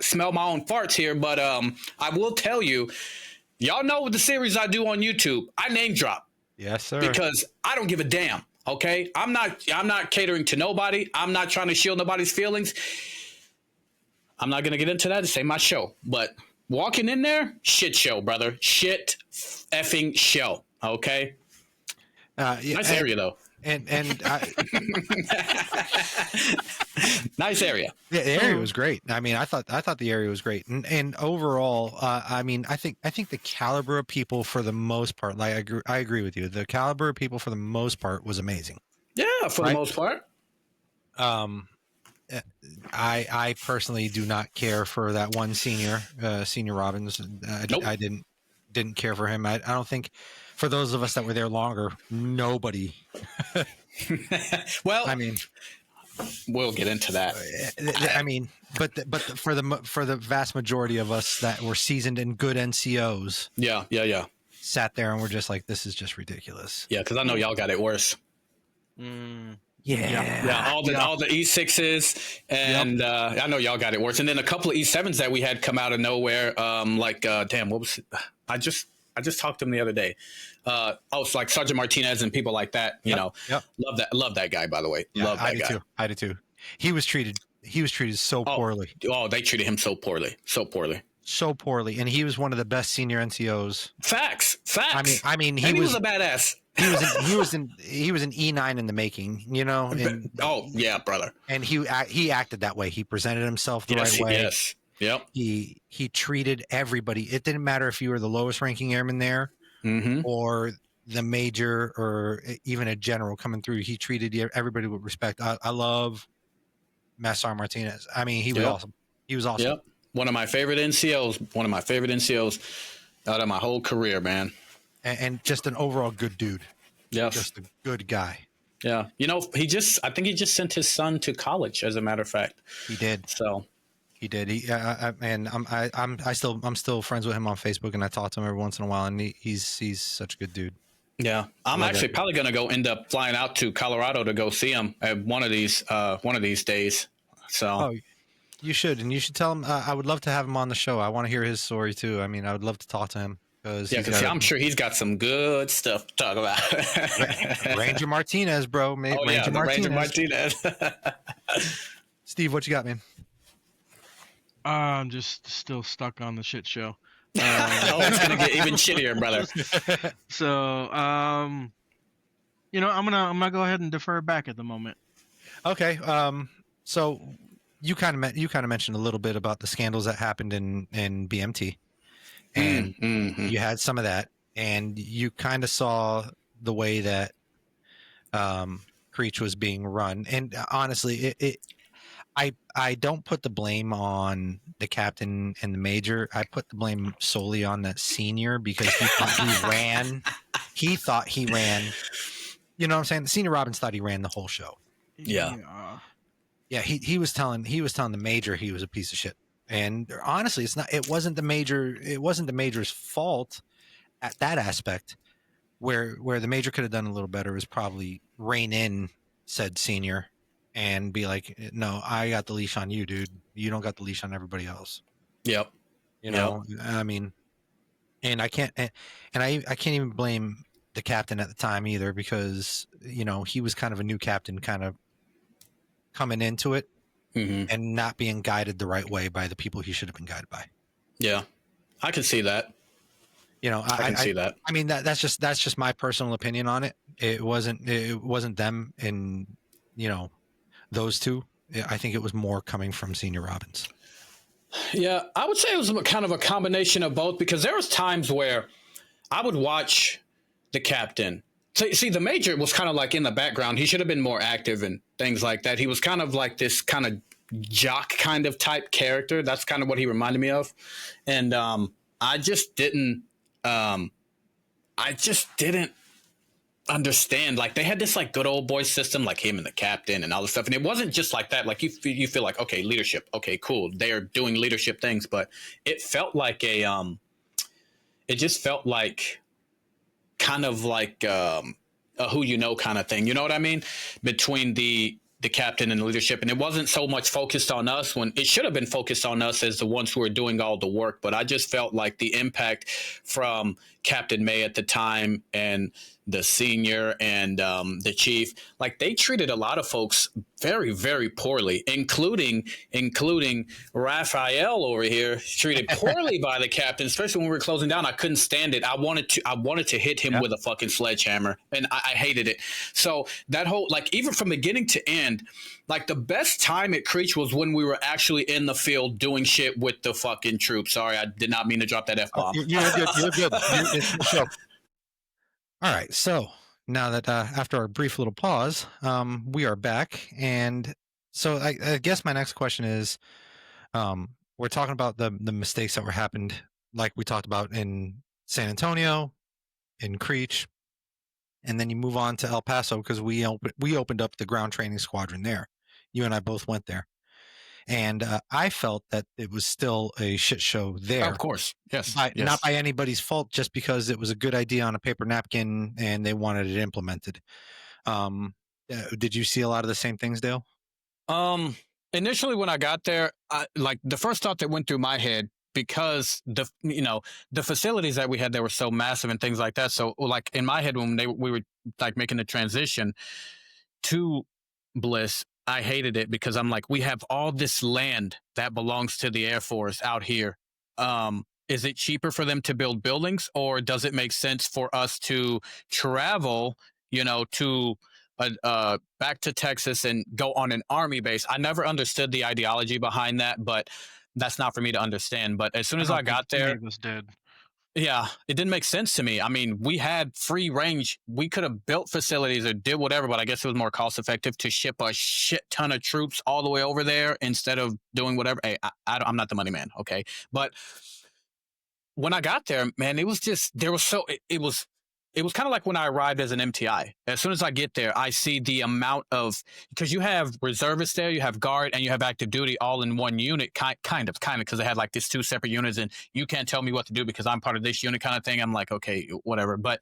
Smell my own farts here. But I will tell you, y'all know the series I do on YouTube, I name drop. Yes, sir. Because I don't give a damn. Okay, I'm not catering to nobody. I'm not trying to shield nobody's feelings. I'm not gonna get into that. This ain't my show. But walking in there, shit show, brother. Shit effing show. Okay. Nice area though. And nice area. Yeah, the area was great. I mean, I thought the area was great, and overall, I mean, I think the caliber of people for the most part, like I agree with you. The caliber of people for the most part was amazing. Yeah, for the most part. I personally do not care for that one senior Robbins. Nope. I didn't care for him. I don't think for those of us that were there longer, nobody. Well, I mean, we'll get into that. I mean, but for the vast majority of us that were seasoned and good NCOs, yeah, sat there and were just like, this is just ridiculous. Yeah, because I know y'all got it worse. Yeah. All the E6s, and I know y'all got it worse. And then a couple of E7s that we had come out of nowhere. Damn, what was it? I just talked to him the other day. It's like Sergeant Martinez and people like that. You know, love that guy, by the way. Yeah, love that guy. I did too. He was treated so poorly. Oh, they treated him so poorly. And he was one of the best senior NCOs. Facts. I mean, he was a badass. He was an E9 in the making, you know. And, oh yeah, brother. And he acted that way. He presented himself the right way. Yes. Yep. He treated everybody. It didn't matter if you were the lowest ranking airman there, or the major, or even a general coming through. He treated everybody with respect. I love Master Martinez. I mean, he was awesome. He was awesome. Yep. One of my favorite NCOs out of my whole career, man. And just an overall good dude. Yeah. Just a good guy. Yeah. You know, I think he just sent his son to college, as a matter of fact. He did. So he did. I'm still friends with him on Facebook, and I talk to him every once in a while, and he's such a good dude. Yeah. I'm actually probably going to end up flying out to Colorado to go see him at one of these days. So. Oh, you should, and you should tell him. I would love to have him on the show. I want to hear his story too. I mean, I would love to talk to him. Because I'm sure he's got some good stuff to talk about. Ranger Martinez, bro. Ranger Martinez. Steve, what you got, man? I'm just still stuck on the shit show. It's gonna get even shittier, brother. So, I'm gonna go ahead and defer back at the moment. Okay. So you kind of mentioned a little bit about the scandals that happened in BMT. And you had some of that, and you kind of saw the way that Creech was being run. And honestly, I don't put the blame on the captain and the major. I put the blame solely on that senior, because he thought he ran. He thought he ran. You know what I'm saying? The senior Robbins thought he ran the whole show. Yeah. Yeah. He was telling the major he was a piece of shit. And honestly, it wasn't the major's fault at that aspect. Where the major could have done a little better is probably rein in said senior and be like, no, I got the leash on you, dude. You don't got the leash on everybody else. Yep. You know, I mean, and I can't even blame the captain at the time either, because, you know, he was kind of a new captain, kind of coming into it. And not being guided the right way by the people he should have been guided by. Yeah, I can see that. You know, I can see that. I mean, that's just my personal opinion on it. It wasn't them, and you know, those two. I think it was more coming from Senior Robbins. Yeah, I would say it was kind of a combination of both, because there was times where I would watch the captain. See, the major was kind of like in the background. He should have been more active and things like that. He was kind of like this kind of jock kind of type character. That's kind of what he reminded me of. And I just didn't understand. Like, they had this like good old boy system, like him and the captain and all this stuff. And it wasn't just like that. Like, you feel like, okay, leadership. Okay, cool. They're doing leadership things. But it felt like it just felt like kind of like a who you know kind of thing, you know what I mean, between the captain and the leadership. And it wasn't so much focused on us, when it should have been focused on us as the ones who were doing all the work. But I just felt like the impact from Captain May at the time and the senior and the chief, like they treated a lot of folks very, very poorly, including Rafael over here, treated poorly by the captain, especially when we were closing down. I couldn't stand it. I wanted to hit him with a fucking sledgehammer, and I hated it. So that whole, like, even from beginning to end, like the best time at Creech was when we were actually in the field doing shit with the fucking troops. Sorry, I did not mean to drop that F-bomb. You're good. You're good. All right. So now that after our brief little pause, we are back. And so I guess my next question is, we're talking about the mistakes that were happened, like we talked about in San Antonio, in Creech, and then you move on to El Paso because we opened up the ground training squadron there. You and I both went there. And I felt that it was still a shit show there. Of course. Yes. Not by anybody's fault, just because it was a good idea on a paper napkin and they wanted it implemented. Did you see a lot of the same things, Dale? Initially when I got there, like the first thought that went through my head, because the facilities that we had there were so massive and things like that. So like in my head, when we were like making the transition to Bliss, I hated it because I'm like, we have all this land that belongs to the Air Force out here. Is it cheaper for them to build buildings, or does it make sense for us to travel, to back to Texas and go on an Army base? I never understood the ideology behind that, but that's not for me to understand. But as soon as I got there, yeah, it didn't make sense to me. I mean, we had free range. We could have built facilities or did whatever, but I guess it was more cost effective to ship a shit ton of troops all the way over there instead of doing whatever. Hey, I'm not the money man, okay? But when I got there, man, it was just, it was kind of like when I arrived as an MTI. As soon as I get there, I see the amount of, because you have reservists there, you have guard, and you have active duty all in one unit, kind of, because they had like these two separate units, and you can't tell me what to do because I'm part of this unit kind of thing. I'm like, okay, whatever. But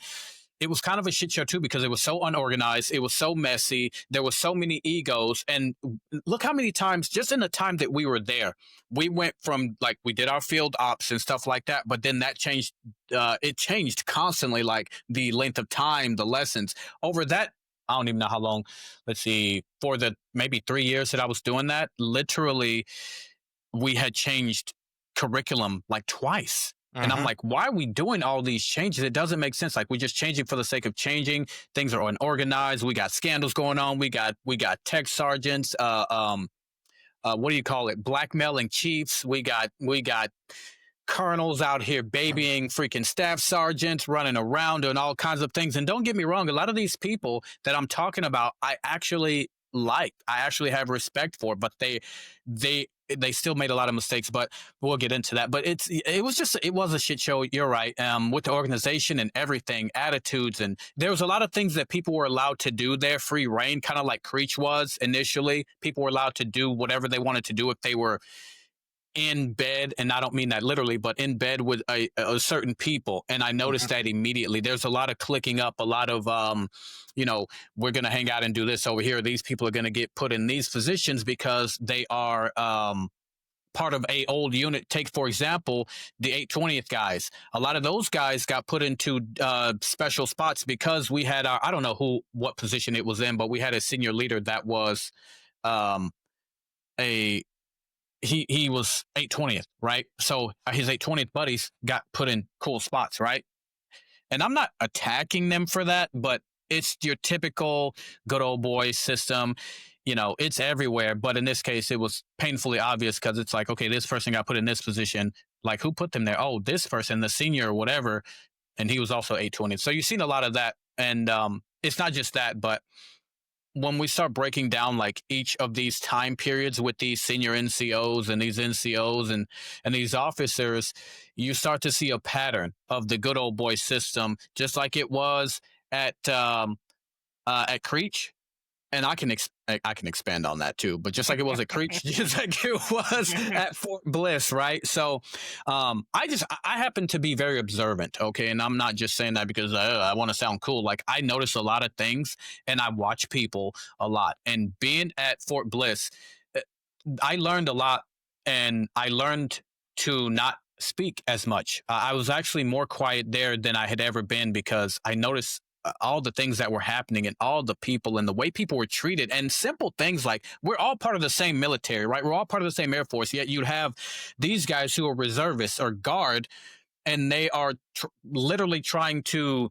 it was kind of a shit show too, because it was so unorganized. It was so messy. There were so many egos. And look how many times, just in the time that we were there, we went from like, we did our field ops and stuff like that, but then that changed. It changed constantly, like the length of time, the lessons over that. I don't even know how long. Let's see, for the maybe 3 years that I was doing that, literally we had changed curriculum like twice. And I'm like, why are we doing all these changes? It doesn't make sense. Like, we're just changing for the sake of changing. Things are unorganized. We got scandals going on. We got tech sergeants. What do you call it? Blackmailing chiefs. We got colonels out here babying freaking staff sergeants, running around doing all kinds of things. And don't get me wrong, a lot of these people that I'm talking about, I actually like. I actually have respect for, but they still made a lot of mistakes, but we'll get into that. But it was a shit show. You're right. With the organization and everything, attitudes, and there was a lot of things that people were allowed to do there, free reign, kind of like Creech was initially. People were allowed to do whatever they wanted to do if they were in bed, and I don't mean that literally, but in bed with a certain people. And I noticed that immediately. There's a lot of clicking up, a lot of, we're going to hang out and do this over here. These people are going to get put in these positions because they are part of a old unit. Take, for example, the 820th guys. A lot of those guys got put into special spots because we had I don't know what position it was in, but we had a senior leader that was he was 820th, right? So his 820th buddies got put in cool spots, right? And I'm not attacking them for that, but it's your typical good old boy system. It's everywhere. But in this case, it was painfully obvious because it's like, okay, this person got put in this position. Like, who put them there? Oh, this person, the senior or whatever. And he was also 820th. So you've seen a lot of that. And it's not just that, but when we start breaking down like each of these time periods with these senior NCOs and these NCOs and these officers, you start to see a pattern of the good old boy system, just like it was at Creech. And I can expand on that too, but just like it was at Creech, just like it was at Fort Bliss, right? So I happen to be very observant, okay? And I'm not just saying that because I want to sound cool. Like, I notice a lot of things and I watch people a lot. And being at Fort Bliss, I learned a lot, and I learned to not speak as much. I was actually more quiet there than I had ever been because I noticed all the things that were happening and all the people and the way people were treated, and simple things like we're all part of the same military, right? We're all part of the same Air Force, yet you'd have these guys who are reservists or guard, and they are literally trying to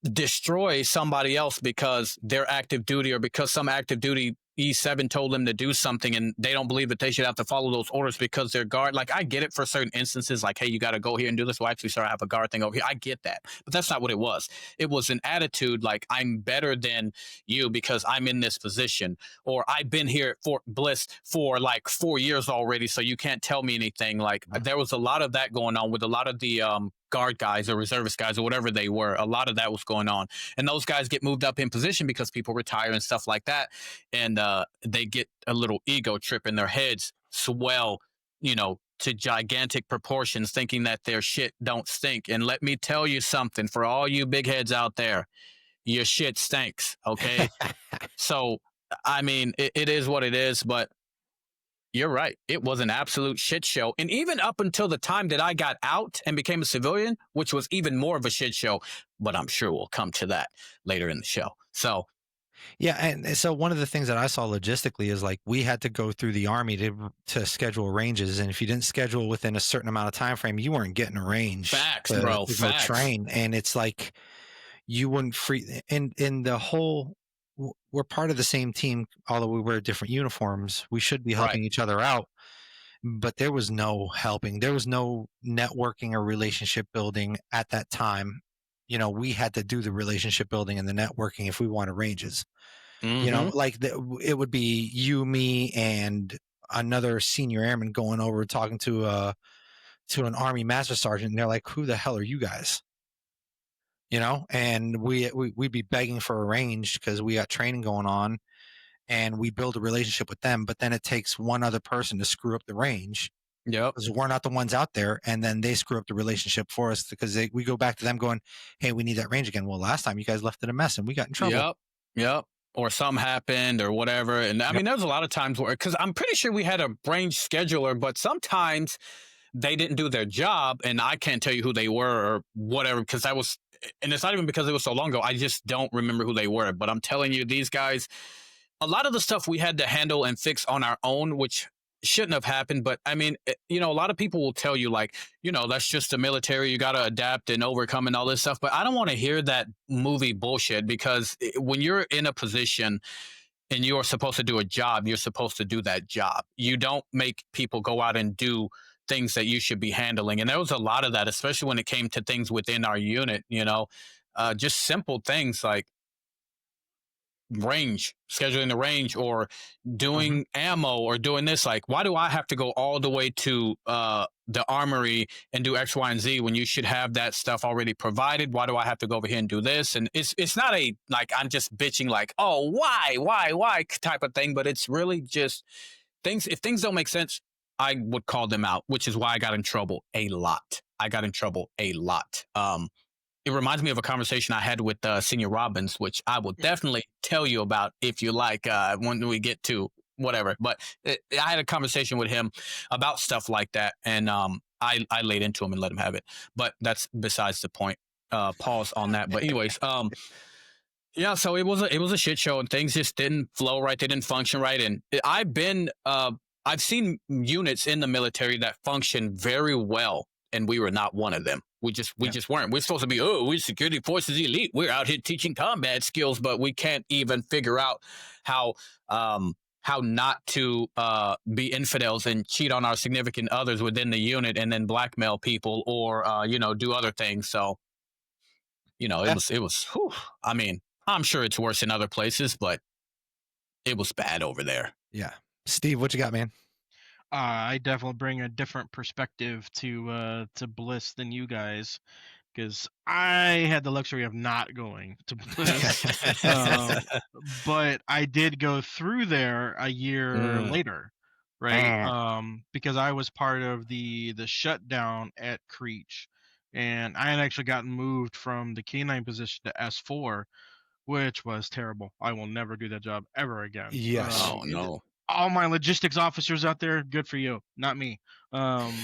destroy somebody else because they're active duty or because some active duty E7 told them to do something and they don't believe that they should have to follow those orders because they're guard. Like, I get it for certain instances, like, hey, you got to go here and do this. Well, actually, sir, I have a guard thing over here. I get that. But that's not what it was. It was an attitude like, I'm better than you because I'm in this position, or I've been here at Fort Bliss for like 4 years already, so you can't tell me anything. Like, there was a lot of that going on with a lot of the guard guys or reservist guys or whatever they were. A lot of that was going on, and those guys get moved up in position because people retire and stuff like that, and they get a little ego trip in their heads, swell, to gigantic proportions, thinking that their shit don't stink. And let me tell you something, for all you big heads out there, your shit stinks. Okay. So I mean, it is what it is, but you're right. It was an absolute shit show. And even up until the time that I got out and became a civilian, which was even more of a shit show, but I'm sure we'll come to that later in the show. So, yeah. And so one of the things that I saw logistically is like, we had to go through the Army to schedule ranges. And if you didn't schedule within a certain amount of time frame, you weren't getting a range. Facts, to bro. go train. And it's like, you wouldn't free in the whole, we're part of the same team, although we wear different uniforms. We should be helping each other out, but there was no helping. There was no networking or relationship building at that time. We had to do the relationship building and the networking if we wanted ranges. Like it would be you, me, and another senior airman going over talking to an Army master sergeant, and they're like, "Who the hell are you guys?" And we'd be begging for a range because we got training going on, and we build a relationship with them. But then it takes one other person to screw up the range. Yep. Because we're not the ones out there, and then they screw up the relationship for us because we go back to them going, "Hey, we need that range again." Well, last time you guys left it a mess, and we got in trouble. Yep. Or something happened or whatever. And I mean, there's a lot of times where, because I'm pretty sure we had a range scheduler, but sometimes they didn't do their job, and I can't tell you who they were or whatever, because that was, and it's not even because it was so long ago. I just don't remember who they were. But I'm telling you, these guys, a lot of the stuff we had to handle and fix on our own, which shouldn't have happened. But I mean, a lot of people will tell you like, that's just the military. You got to adapt and overcome and all this stuff. But I don't want to hear that movie bullshit, because when you're in a position and you're supposed to do a job, you're supposed to do that job. You don't make people go out and do things that you should be handling. And there was a lot of that, especially when it came to things within our unit, just simple things like range, scheduling the range, or doing ammo, or doing this. Like, why do I have to go all the way to the armory and do X, Y, and Z when you should have that stuff already provided? Why do I have to go over here and do this? And it's not a, like, I'm just bitching like, oh, why type of thing, but it's really just things. If things don't make sense, I would call them out, which is why I got in trouble a lot. It reminds me of a conversation I had with Senior Robbins, which I will definitely tell you about if you like when we get to whatever. But I had a conversation with him about stuff like that, and I laid into him and let him have it. But that's besides the point. Pause on that. But anyways, yeah. So it was a shit show, and things just didn't flow right. They didn't function right, and I've seen units in the military that function very well, and we were not one of them. We just weren't. We're supposed to be, we're security forces elite. We're out here teaching combat skills, but we can't even figure out how not to be infidels and cheat on our significant others within the unit, and then blackmail people or do other things. So it was. Whew, I mean, I'm sure it's worse in other places, but it was bad over there. Yeah. Steve, what you got, man? I definitely bring a different perspective to Bliss than you guys, because I had the luxury of not going to Bliss, but I did go through there a year later, right? Because I was part of the shutdown at Creech, and I had actually gotten moved from the K9 position to S4, which was terrible. I will never do that job ever again. Yes. Oh no. All my logistics officers out there, good for you, not me. But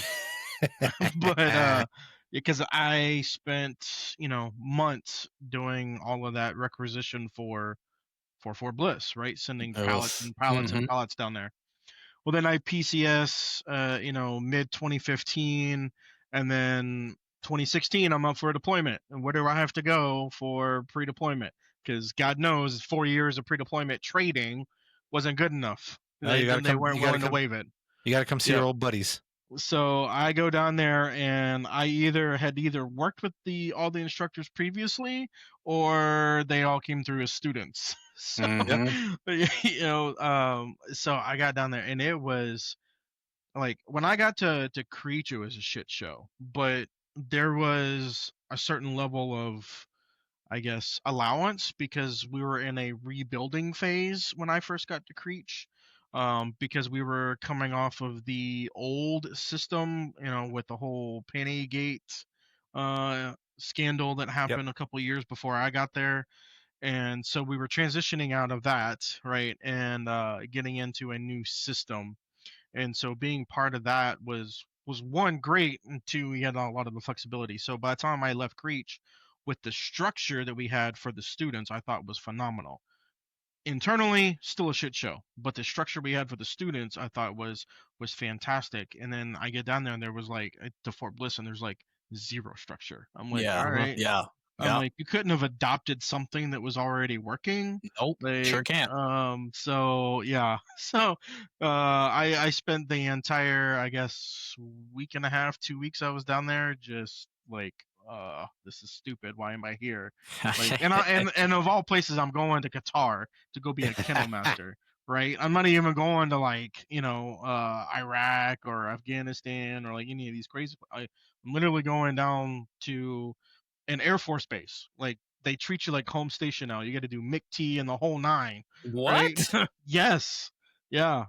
because I spent, months doing all of that requisition for Fort Bliss, right? Sending pallets and pallets and pallets down there. Well, then I PCS, mid 2015, and then 2016, I'm up for a deployment. And where do I have to go for pre-deployment? Because God knows 4 years of pre-deployment trading wasn't good enough. They weren't willing to waive it. You got to come see your old buddies. So I go down there, and I had worked with all the instructors previously, or they all came through as students. So, so I got down there, and it was like, when I got to Creech, it was a shit show, but there was a certain level of, I guess, allowance, because we were in a rebuilding phase when I first got to Creech. Because we were coming off of the old system, with the whole Pantygate scandal that happened a couple of years before I got there. And so we were transitioning out of that, right, and getting into a new system. And so being part of that was one, great, and two, we had a lot of the flexibility. So by the time I left Creech, with the structure that we had for the students, I thought was phenomenal. Internally, still a shit show, but the structure we had for the students, I thought was fantastic. And then I get down there, and there was like, to Fort Bliss, and there's like zero structure. I'm like, all right, I'm like, you couldn't have adopted something that was already working? Nope, sure can't. So yeah, so I spent the entire, I guess, week and a half, 2 weeks I was down there, just like, this is stupid. Why am I here? Like, and of all places, I'm going to Qatar to go be a kennel master, right? I'm not even going to like, Iraq or Afghanistan or like any of these crazy. I'm literally going down to an Air Force base. Like, they treat you like home station now. You got to do MIC-T and the whole nine. What? Right? Yes. Yeah.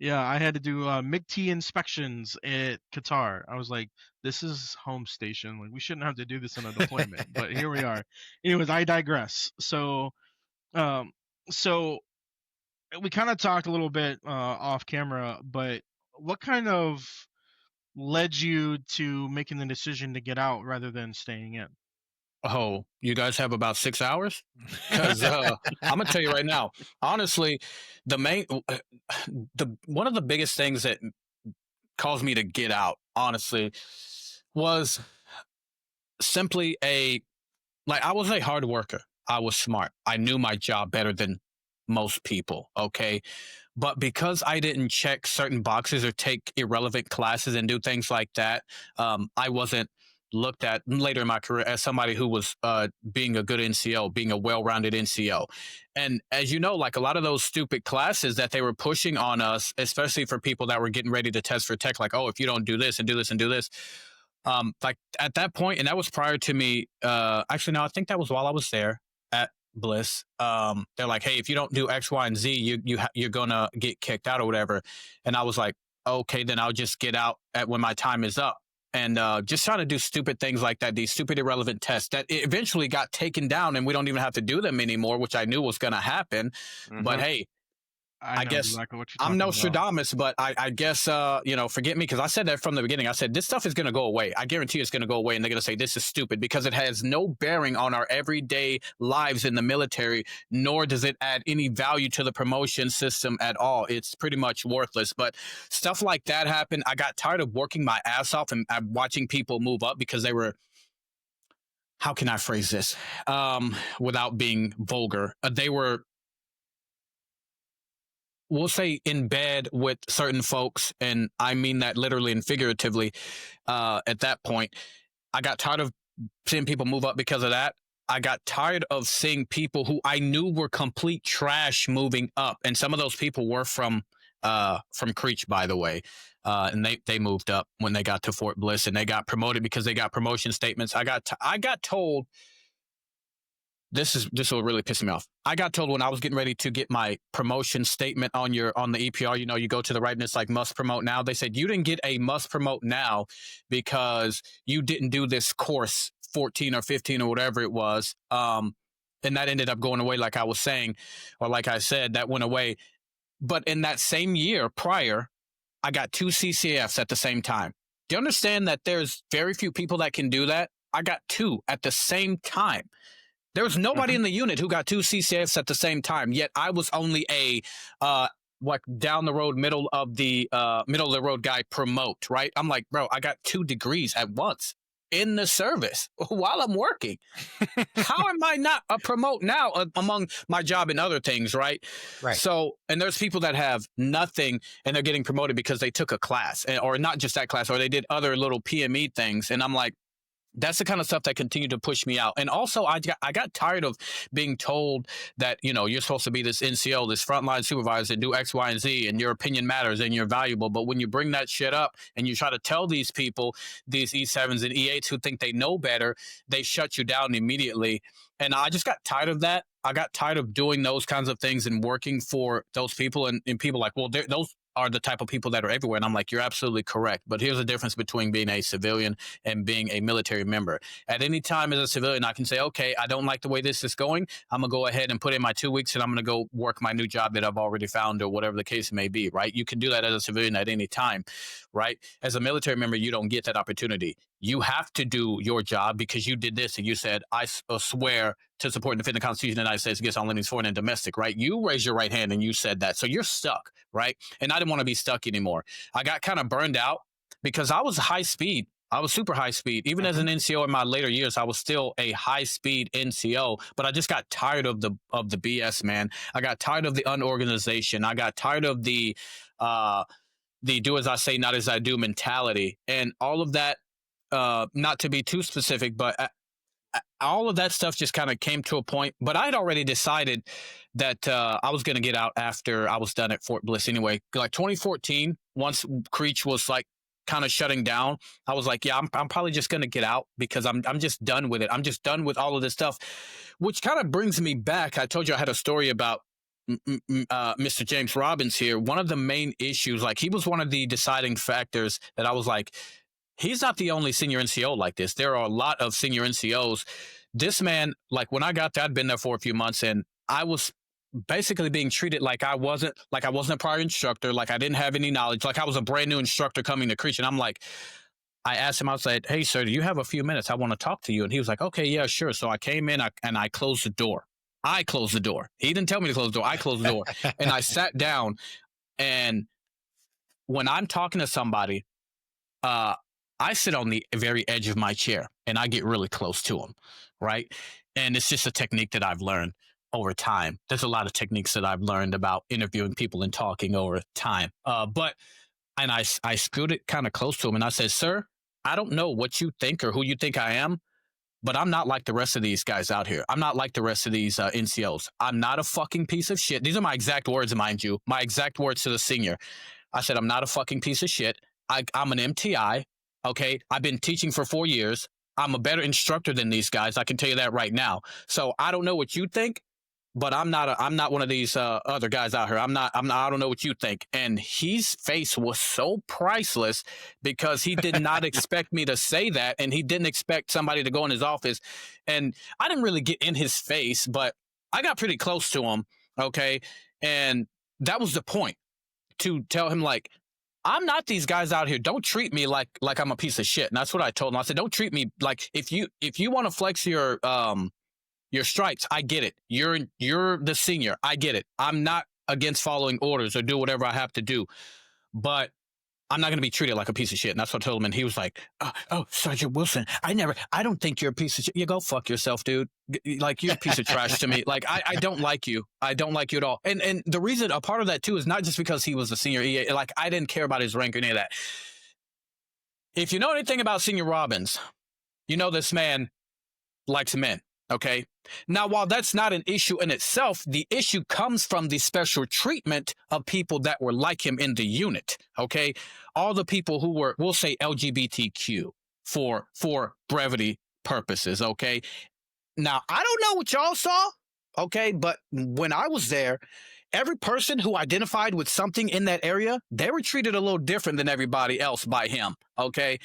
I had to do MIG-T inspections at Qatar. I was like, this is home station. Like, we shouldn't have to do this in a deployment, but here we are. Anyways, I digress. So we kind of talked a little bit off camera, but what kind of led you to making the decision to get out rather than staying in? Oh, you guys have about 6 hours? Because I'm gonna tell you right now, honestly, one of the biggest things that caused me to get out, honestly, was simply I was a hard worker. I was smart. I knew my job better than most people. Okay. But because I didn't check certain boxes or take irrelevant classes and do things like that, I wasn't looked at later in my career as somebody who was being a good NCO, being a well-rounded NCO. And as you know, like, a lot of those stupid classes that they were pushing on us, especially for people that were getting ready to test for tech, like, oh, if you don't do this and do this and do this, like, at that point, and that was prior to me, actually, no, I think that was while I was there at Bliss. They're like, hey, if you don't do X, Y, and Z, you're gonna get kicked out or whatever. And I was like, okay, then I'll just get out when my time is up. And just trying to do stupid things like that, these stupid irrelevant tests that eventually got taken down, and we don't even have to do them anymore, which I knew was going to happen. Mm-hmm. But hey, I guess exactly what I'm Nostradamus, but I guess, forget me, because I said that from the beginning. I said, this stuff is going to go away. I guarantee it's going to go away, and they're going to say this is stupid because it has no bearing on our everyday lives in the military, nor does it add any value to the promotion system at all. It's pretty much worthless. But stuff like that happened. I got tired of working my ass off and watching people move up because they were, how can I phrase this without being vulgar? They were, we'll say, in bed with certain folks, and I mean that literally and figuratively. At that point, I got tired of seeing people move up because of that. I got tired of seeing people who I knew were complete trash moving up, and some of those people were from Creech, by the way, and they moved up when they got to Fort Bliss, and they got promoted because they got promotion statements. I got told. This will really piss me off. I got told when I was getting ready to get my promotion statement on the EPR, you go to the right and it's like must promote now. They said you didn't get a must promote now because you didn't do this course 14 or 15 or whatever it was. And that ended up going away, like I was saying, or like I said, that went away. But in that same year prior, I got 2 CCFs at the same time. Do you understand that there's very few people that can do that? I got 2 at the same time. There was nobody in the unit who got 2 CCFs at the same time, yet I was only a down the road, middle of the road guy promote, right? I'm like, bro, I got 2 degrees at once in the service while I'm working. How am I not a promote now among my job and other things, right? Right. So, and there's people that have nothing and they're getting promoted because they took a class, or not just that class, or they did other little PME things. And I'm like, that's the kind of stuff that continued to push me out. And also, I got tired of being told that, you know, you're supposed to be this NCO, this frontline supervisor, and do X, Y, and Z, and your opinion matters and you're valuable. But when you bring that shit up and you try to tell these people, these E7s and E8s who think they know better, they shut you down immediately. And I just got tired of that. I got tired of doing those kinds of things and working for those people. And people like, well, those are the type of people that are everywhere. And I'm like, you're absolutely correct. But here's the difference between being a civilian and being a military member. At any time as a civilian, I can say, okay, I don't like the way this is going. I'm going to go ahead and put in my 2 weeks and I'm going to go work my new job that I've already found, or whatever the case may be, right? You can do that as a civilian at any time, right? As a military member, you don't get that opportunity. You have to do your job because you did this and you said, I swear to support and defend the Constitution of the United States against all enemies, foreign and domestic, right? You raised your right hand and you said that. So you're stuck, right? And I didn't want to be stuck anymore. I got kind of burned out because I was high speed. I was super high speed. Even as an NCO in my later years, I was still a high speed NCO, but I just got tired of the BS, man. I got tired of the unorganization. I got tired of the do as I say, not as I do mentality. And all of that, not to be too specific, but all of that stuff just kind of came to a point. But I'd already decided that I was going to get out after I was done at Fort Bliss anyway. Like 2014, once Creech was like kind of shutting down, I was like, yeah, I'm probably just going to get out because I'm just done with it. I'm just done with all of this stuff, which kind of brings me back. I told you I had a story about Mr. James Robbins here. One of the main issues, like he was one of the deciding factors that I was like, he's not the only senior NCO like this. There are a lot of senior NCOs. This man, like when I got there, I'd been there for a few months and I was basically being treated like I wasn't a prior instructor, like I didn't have any knowledge, like I was a brand new instructor coming to Creech. And I'm like, I asked him, I said, hey, sir, do you have a few minutes? I want to talk to you. And he was like, okay, yeah, sure. So I came in and I closed the door. I closed the door. He didn't tell me to close the door. I closed the door. And I sat down. And when I'm talking to somebody, I sit on the very edge of my chair and I get really close to them, right? And it's just a technique that I've learned over time. There's a lot of techniques that I've learned about interviewing people and talking over time. And I scooted kind of close to him and I said, sir, I don't know what you think or who you think I am, but I'm not like the rest of these guys out here. I'm not like the rest of these NCOs. I'm not a fucking piece of shit. These are my exact words, mind you. My exact words to the senior. I said, I'm not a fucking piece of shit. I'm an MTI. Okay. I've been teaching for 4 years. I'm a better instructor than these guys. I can tell you that right now. So I don't know what you think, but I'm not one of these other guys out here. I don't know what you think. And his face was so priceless because he did not expect me to say that. And he didn't expect somebody to go in his office. And I didn't really get in his face, but I got pretty close to him. Okay. And that was the point, to tell him, like, I'm not these guys out here. Don't treat me like I'm a piece of shit. And that's what I told him. I said, don't treat me like, if you want to flex your stripes, I get it. You're the senior. I get it. I'm not against following orders or do whatever I have to do, but I'm not going to be treated like a piece of shit. And that's what I told him. And he was like, oh, Sergeant Wilson, I don't think you're a piece of shit. You go fuck yourself, dude. Like, you're a piece of trash to me. Like, I don't like you. I don't like you at all. And the reason, a part of that too, is not just because he was a senior EA. Like, I didn't care about his rank or any of that. If you know anything about Senior Robbins, you know this man likes men. Okay. Now, while that's not an issue in itself, the issue comes from the special treatment of people that were like him in the unit. Okay. All the people who were, we'll say LGBTQ for brevity purposes. Okay. Now, I don't know what y'all saw. Okay. But when I was there, every person who identified with something in that area, they were treated a little different than everybody else by him. Okay.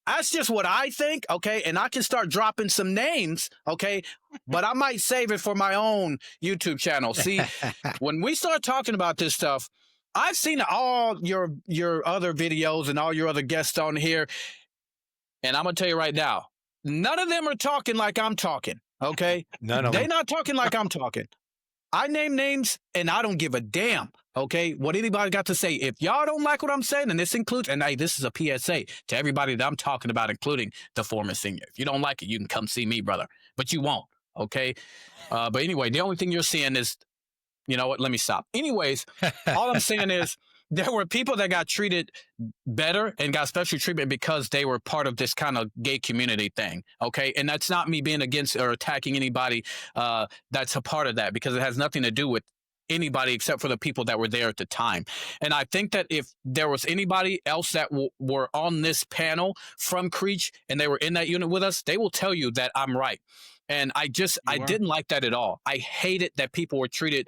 That's just what I think, okay? And I can start dropping some names, okay? But I might save it for my own YouTube channel. See, when we start talking about this stuff, I've seen all your other videos and all your other guests on here, and I'm gonna tell you right now, none of them are talking like I'm talking. Okay, None of them. They're not talking like I'm talking. I name names, and I don't give a damn. Okay, what anybody got to say? If y'all don't like what I'm saying, and this includes, and hey, this is a PSA to everybody that I'm talking about, including the former senior. If you don't like it, you can come see me, brother, but you won't. Okay, but anyway, the only thing you're seeing is, you know what? Let me stop. Anyways, all I'm saying is there were people that got treated better and got special treatment because they were part of this kind of gay community thing. Okay. And that's not me being against or attacking anybody that's a part of that, because it has nothing to do with anybody except for the people that were there at the time. And I think that if there was anybody else that were on this panel from Creech and they were in that unit with us, they will tell you that I'm right. And I didn't like that at all. I hated that people were treated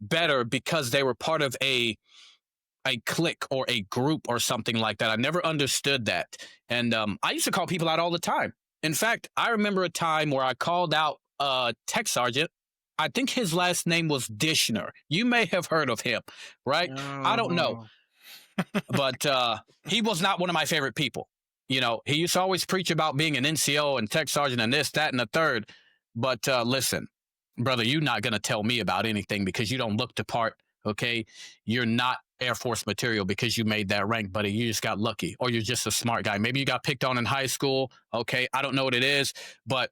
better because they were part of a clique or a group or something like that. I never understood that. And I used to call people out all the time. In fact, I remember a time where I called out a tech sergeant. I think his last name was Dishner. You may have heard of him, right? I don't know. But he was not one of my favorite people. You know, he used to always preach about being an NCO and tech sergeant and this, that, and the third. But listen, brother, you're not going to tell me about anything because you don't look the part, okay? You're not Air Force material because you made that rank, buddy. You just got lucky, or you're just a smart guy. Maybe you got picked on in high school, okay? I don't know what it is, but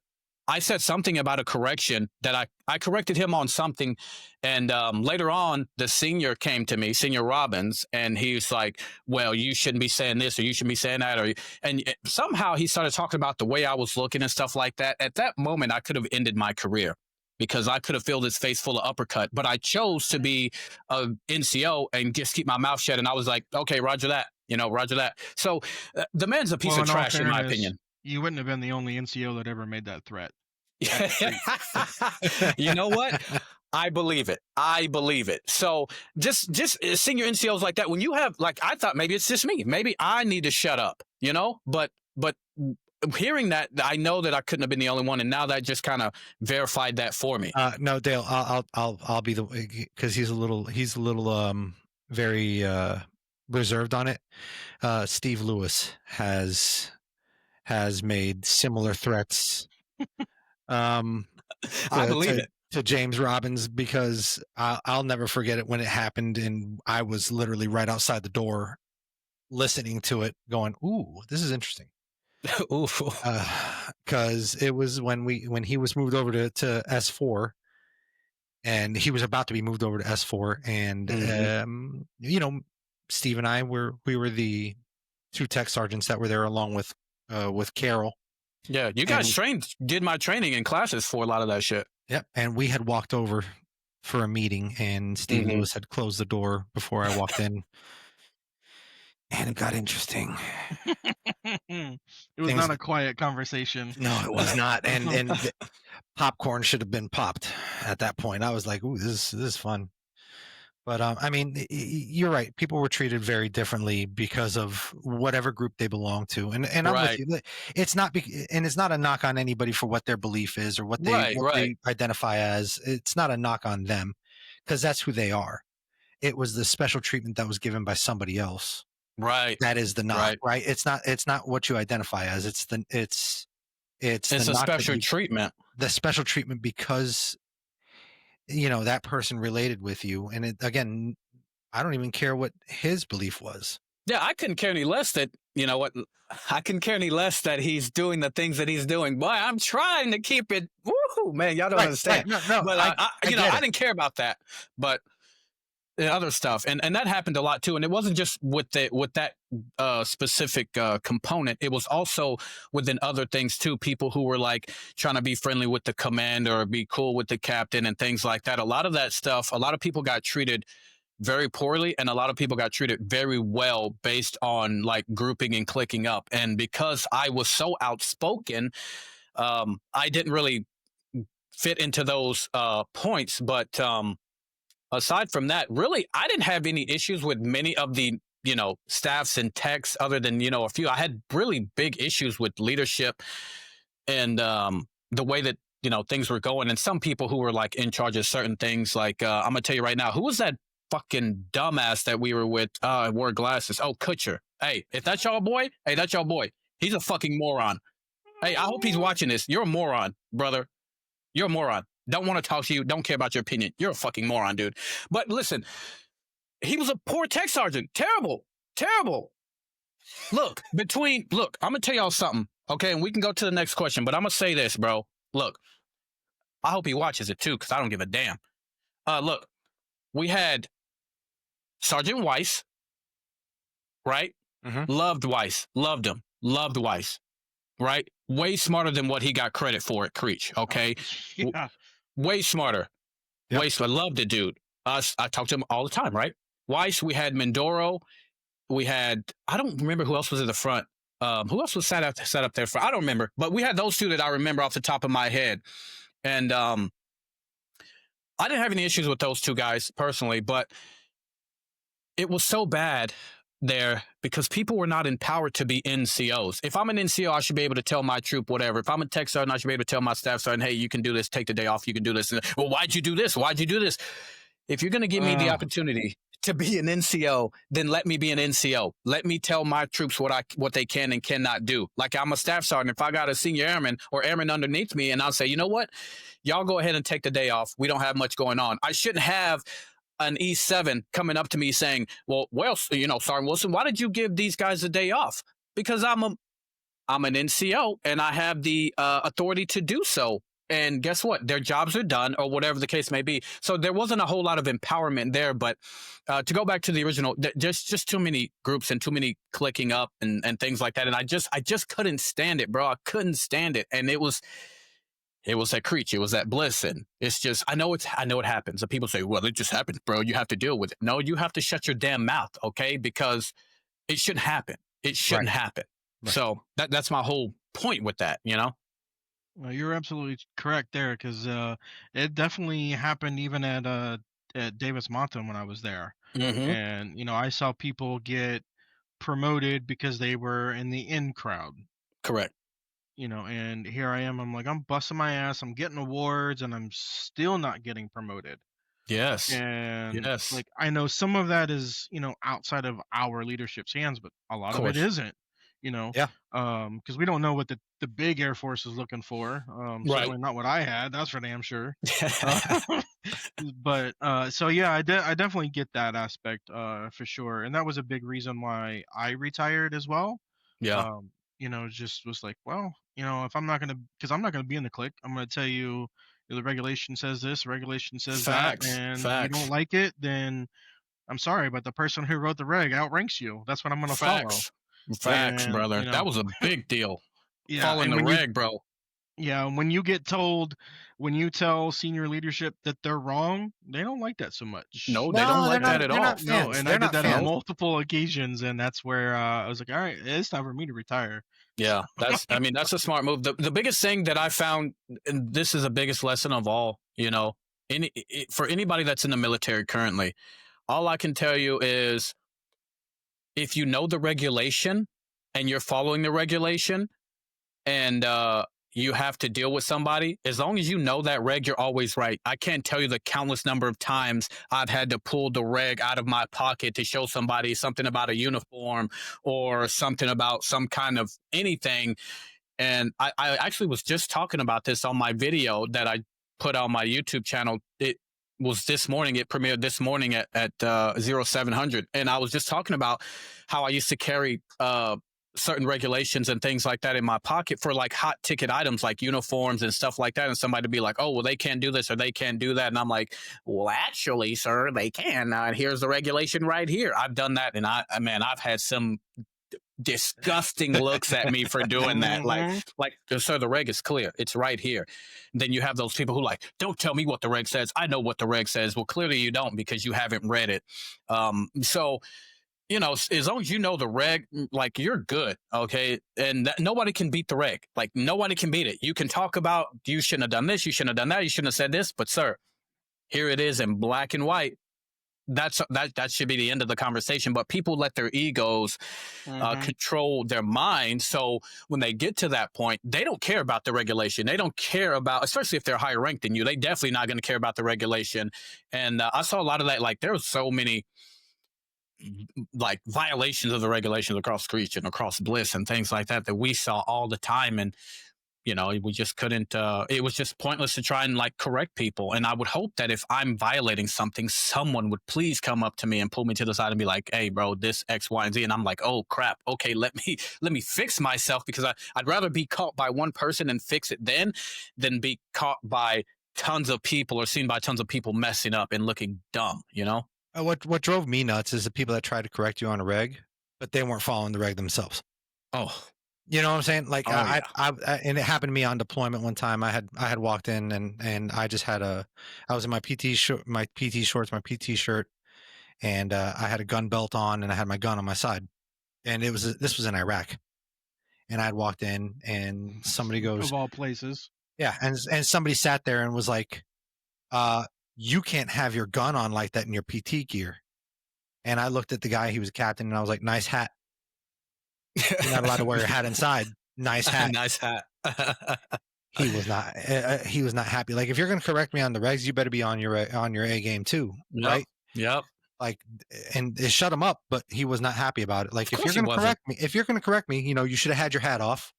I said something about a correction that I corrected him on something. And later on, the senior came to me, Senior Robbins, and he was like, well, you shouldn't be saying this or you shouldn't be saying that. And somehow he started talking about the way I was looking and stuff like that. At that moment, I could have ended my career because I could have filled his face full of uppercut. But I chose to be a NCO and just keep my mouth shut. And I was like, okay, roger that. You know, roger that. So the man's a piece of trash, in my opinion. You wouldn't have been the only NCO that ever made that threat. You know what? I believe it. I believe it. So just senior NCOs like that, when you have, like, I thought maybe it's just me. Maybe I need to shut up, you know? But hearing that, I know that I couldn't have been the only one, and now that just kind of verified that for me. No, Dale, I'll be the, because he's a little very reserved on it. Steve Lewis has made similar threats. I believe it. To James Robbins, because I'll never forget it when it happened, and I was literally right outside the door listening to it going, ooh, this is interesting. Because it was when he was moved over to S4, and he was about to be moved over to S4, and you know, Steve and I we were the two tech sergeants that were there along with Carol. Yeah, you guys did my training in classes for a lot of that shit. Yep, and we had walked over for a meeting, and Steve Lewis had closed the door before I walked in, and it got interesting. It was not a quiet conversation. No, it was not, and popcorn should have been popped at that point. I was like, "Ooh, this is fun." But I mean, you're right. People were treated very differently because of whatever group they belong to, and I'm with you. It's not and it's not a knock on anybody for what their belief is or what they identify as. It's not a knock on them, because that's who they are. It was the special treatment that was given by somebody else. Right. That is the knock. Right. It's not what you identify as. It's a special treatment. The special treatment because, you know, that person related with you. And again, I don't even care what his belief was. Yeah, I couldn't care any less that, you know what, I couldn't care any less that he's doing the things that he's doing. Boy, I'm trying to keep it. Woohoo, man, y'all don't understand. No, but I didn't care about that. But other stuff, and that happened a lot too. And it wasn't just with that specific component. It was also within other things too. People who were like trying to be friendly with the commander or be cool with the captain and things like that. A lot of that stuff, a lot of people got treated very poorly, and a lot of people got treated very well based on like grouping and clicking up. And because I was so outspoken, I didn't really fit into those points. But aside from that, really, I didn't have any issues with many of the, you know, staffs and techs other than, you know, a few. I had really big issues with leadership and the way that, you know, things were going. And some people who were like in charge of certain things, like I'm going to tell you right now, who was that fucking dumbass that we were with wore glasses. Oh, Kutcher. Hey, if that's y'all boy, that's y'all boy. He's a fucking moron. Hey, I hope he's watching this. You're a moron, brother. You're a moron. Don't want to talk to you. Don't care about your opinion. You're a fucking moron, dude. But listen, he was a poor tech sergeant. Terrible. Terrible. Look, I'm going to tell y'all something, okay? And we can go to the next question, but I'm going to say this, bro. Look, I hope he watches it too, because I don't give a damn. Look, we had Sergeant Weiss, right? Mm-hmm. Loved Weiss. Loved him. Loved Weiss, right? Way smarter than what he got credit for at Creech, okay? Yeah. Way smarter. Yep. Way smarter. Loved the dude. I talked to him all the time, right? Weiss, we had Mindoro. We had, I don't remember who else was at the front. Who else was sat up there for? I don't remember. But we had those two that I remember off the top of my head. And I didn't have any issues with those two guys personally, but it was so bad there because people were not empowered to be NCOs. If I'm an NCO, I should be able to tell my troop whatever. If I'm a tech sergeant, I should be able to tell my staff sergeant, hey, you can do this, take the day off, you can do this. And, well, why'd you do this? Why'd you do this? If you're going to give me the opportunity to be an NCO, then let me be an NCO. Let me tell my troops what they can and cannot do. Like I'm a staff sergeant. If I got a senior airman or airman underneath me and I'll say, you know what? Y'all go ahead and take the day off. We don't have much going on. I shouldn't have an E7 coming up to me saying, well, Sergeant Wilson, why did you give these guys a day off? Because I'm an NCO and I have the authority to do so. And guess what? Their jobs are done or whatever the case may be. So there wasn't a whole lot of empowerment there. But to go back to the original, just too many groups and too many clicking up and things like that. And I just couldn't stand it, bro. I couldn't stand it. And it was that Creech. It was that Bliss. And it's just, I know it happens. And people say, well, it just happens, bro. You have to deal with it. No, you have to shut your damn mouth, okay? Because it shouldn't happen. It shouldn't happen. Right. So that's my whole point with that, you know? Well, you're absolutely correct there, because it definitely happened even at Davis Mountain when I was there. Mm-hmm. And, I saw people get promoted because they were in the in crowd. Correct. And here I am. I'm like, I'm busting my ass. I'm getting awards, and I'm still not getting promoted. Yes. And like, I know some of that is, outside of our leadership's hands, but a lot of it isn't. Yeah. Because we don't know what the big Air Force is looking for. Right. Certainly not what I had. That's for damn sure. But so yeah, I definitely get that aspect for sure, and that was a big reason why I retired as well. Yeah. Just was like, well, if I'm not gonna, because I'm not gonna be in the clique, I'm gonna tell you, the regulation says this, regulation says that, and if you don't like it, then I'm sorry, but the person who wrote the reg outranks you. That's what I'm gonna follow. Facts, and, brother. That was a big deal. Yeah, following the reg, bro. Yeah, when you tell senior leadership that they're wrong, they don't like that so much. No, they don't like that at all. No, and I did that on multiple occasions, and that's where I was like, all right, it's time for me to retire. Yeah, that's a smart move. The biggest thing that I found, and this is the biggest lesson of all, for anybody that's in the military currently, all I can tell you is, if you know the regulation and you're following the regulation and you have to deal with somebody, as long as you know that reg, you're always right. I can't tell you the countless number of times I've had to pull the reg out of my pocket to show somebody something about a uniform or something about some kind of anything. And I actually was just talking about this on my video that I put on my YouTube channel. It was this morning. It premiered this morning at 0700. And I was just talking about how I used to carry certain regulations and things like that in my pocket for like hot ticket items like uniforms and stuff like that. And somebody would be like, oh, well, they can't do this or they can't do that. And I'm like, well, actually, sir, they can. And here's the regulation right here. I've done that. And I've had some disgusting looks at me for doing that. Like, sir, the reg is clear. It's right here. Then you have those people who like, don't tell me what the reg says. I know what the reg says. Well, clearly you don't, because you haven't read it. So, as long as you know the reg, like, you're good. Okay. And nobody can beat the reg. Like, nobody can beat it. You can talk about, you shouldn't have done this. You shouldn't have done that. You shouldn't have said this. But sir, here it is in black and white. that should be the end of the conversation. But people let their egos control their mind. So when they get to that point, they don't care about the regulation. They don't care about, especially if they're higher ranked than you, they definitely not going to care about the regulation. And I saw a lot of that. Like there was so many like violations of the regulations across Creech and across Bliss and things like that we saw all the time. And you know, we just couldn't, it was just pointless to try and like correct people. And I would hope that if I'm violating something, someone would please come up to me and pull me to the side and be like, hey bro, this X, Y, and Z. And I'm like, oh crap. Okay. Let me fix myself, because I'd rather be caught by one person and fix it than be caught by tons of people or seen by tons of people messing up and looking dumb, you know? What drove me nuts is the people that tried to correct you on a reg, but they weren't following the reg themselves. Oh, you know what I'm saying? Like I and it happened to me on deployment one time. I had walked in and I just had I was in my PT shorts, my PT shirt, and I had a gun belt on and I had my gun on my side. And this was in Iraq. And I had walked in and somebody goes, of all places. Yeah, and somebody sat there and was like, you can't have your gun on like that in your PT gear. And I looked at the guy, he was a captain, and I was like, nice hat. You're not allowed to wear your hat inside. Nice hat. Nice hat. He was not happy. Like, if you're going to correct me on the regs, you better be on your A game too, right? Yep. Like, and it shut him up, but he was not happy about it. Like, if you're going to correct me, you know, you should have had your hat off,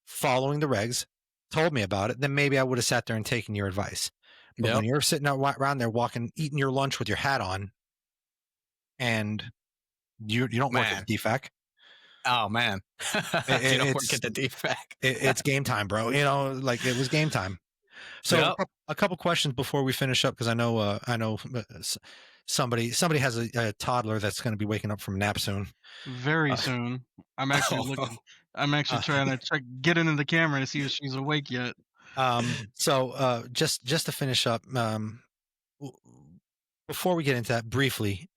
following the regs, told me about it. Then maybe I would have sat there and taken your advice. But when you're sitting around there eating your lunch with your hat on, and you don't work at the DFAC. Oh man, you don't work at the DFAC. It's game time, bro. You know, like it was game time. So a couple questions before we finish up, because I know somebody has a toddler that's going to be waking up from nap soon. Very soon. I'm actually looking. I'm actually trying to get into the camera to see if she's awake yet. So just to finish up, before we get into that briefly,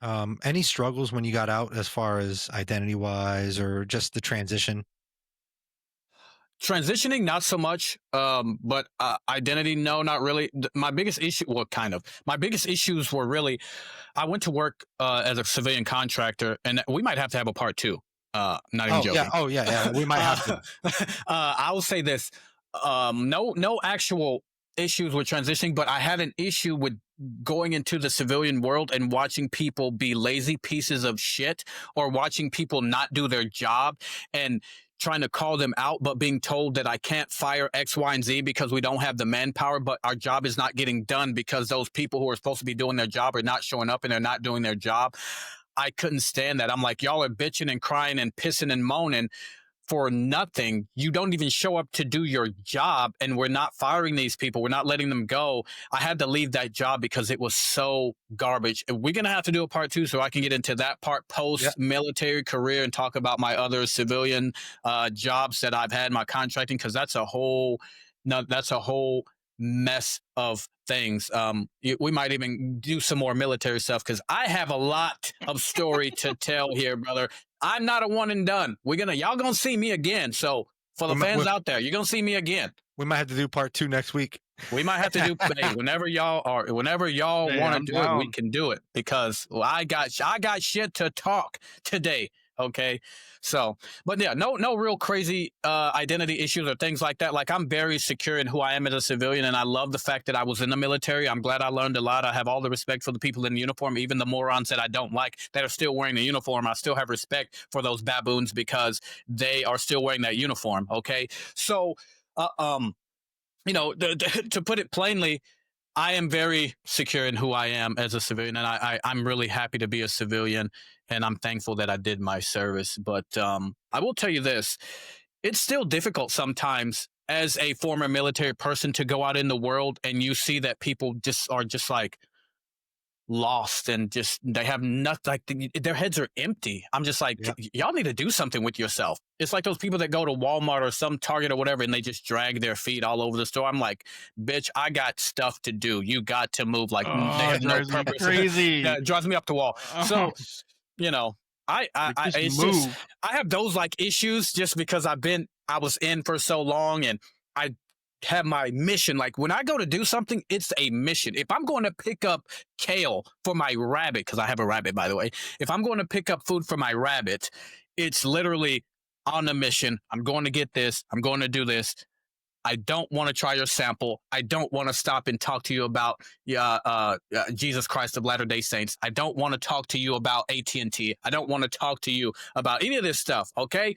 any struggles when you got out as far as identity wise or just the transition? Transitioning, not so much, but identity, no, not really. My biggest issue, my biggest issues were really, I went to work as a civilian contractor, and we might have to have a part two. Not even joking. Yeah. We might have to. I will say this. No actual issues with transitioning, but I had an issue with going into the civilian world and watching people be lazy pieces of shit, or watching people not do their job and trying to call them out, but being told that I can't fire X, Y, and Z because we don't have the manpower, but our job is not getting done because those people who are supposed to be doing their job are not showing up and they're not doing their job. I couldn't stand that. I'm like, y'all are bitching and crying and pissing and moaning for nothing. You don't even show up to do your job, and we're not firing these people. We're not letting them go. I had to leave that job because it was so garbage. We're going to have to do a part two so I can get into that part post-military career and talk about my other civilian jobs that I've had, my contracting, because that's a whole mess of things. We might even do some more military stuff, because I have a lot of story to tell here, brother. I'm not a one and done. Y'all gonna see me again. So for the fans out there, you're gonna see me again. We might have to do part two next week. We might have to do whenever y'all want to do it, we can do it, because I got shit to talk today. Okay. So, but yeah, no real crazy identity issues or things like that. Like, I'm very secure in who I am as a civilian, and I love the fact that I was in the military. I'm glad I learned a lot. I have all the respect for the people in the uniform, even the morons that I don't like that are still wearing the uniform. I still have respect for those baboons because they are still wearing that uniform. Okay. So, you know, to put it plainly, I am very secure in who I am as a civilian, and I'm really happy to be a civilian, and I'm thankful that I did my service. But I will tell you this, it's still difficult sometimes as a former military person to go out in the world and you see that people are just like lost and just, they have nothing, like their heads are empty. I'm just like, y'all need to do something with yourself. It's like those people that go to Walmart or some Target or whatever and they just drag their feet all over the store. I'm like, bitch, I got stuff to do. You got to move. Like, they have no purpose. Crazy. Yeah, it drives me up the wall. So, you know, I have those like issues just because I was in for so long, and have my mission. Like when I go to do something, it's a mission. If I'm going to pick up kale for my rabbit, because I have a rabbit, by the way, if I'm going to pick up food for my rabbit, it's literally on a mission. I'm going to get this. I'm going to do this. I don't want to try your sample. I don't want to stop and talk to you about Jesus Christ of Latter-day Saints. I don't want to talk to you about AT&T. I don't want to talk to you about any of this stuff, okay?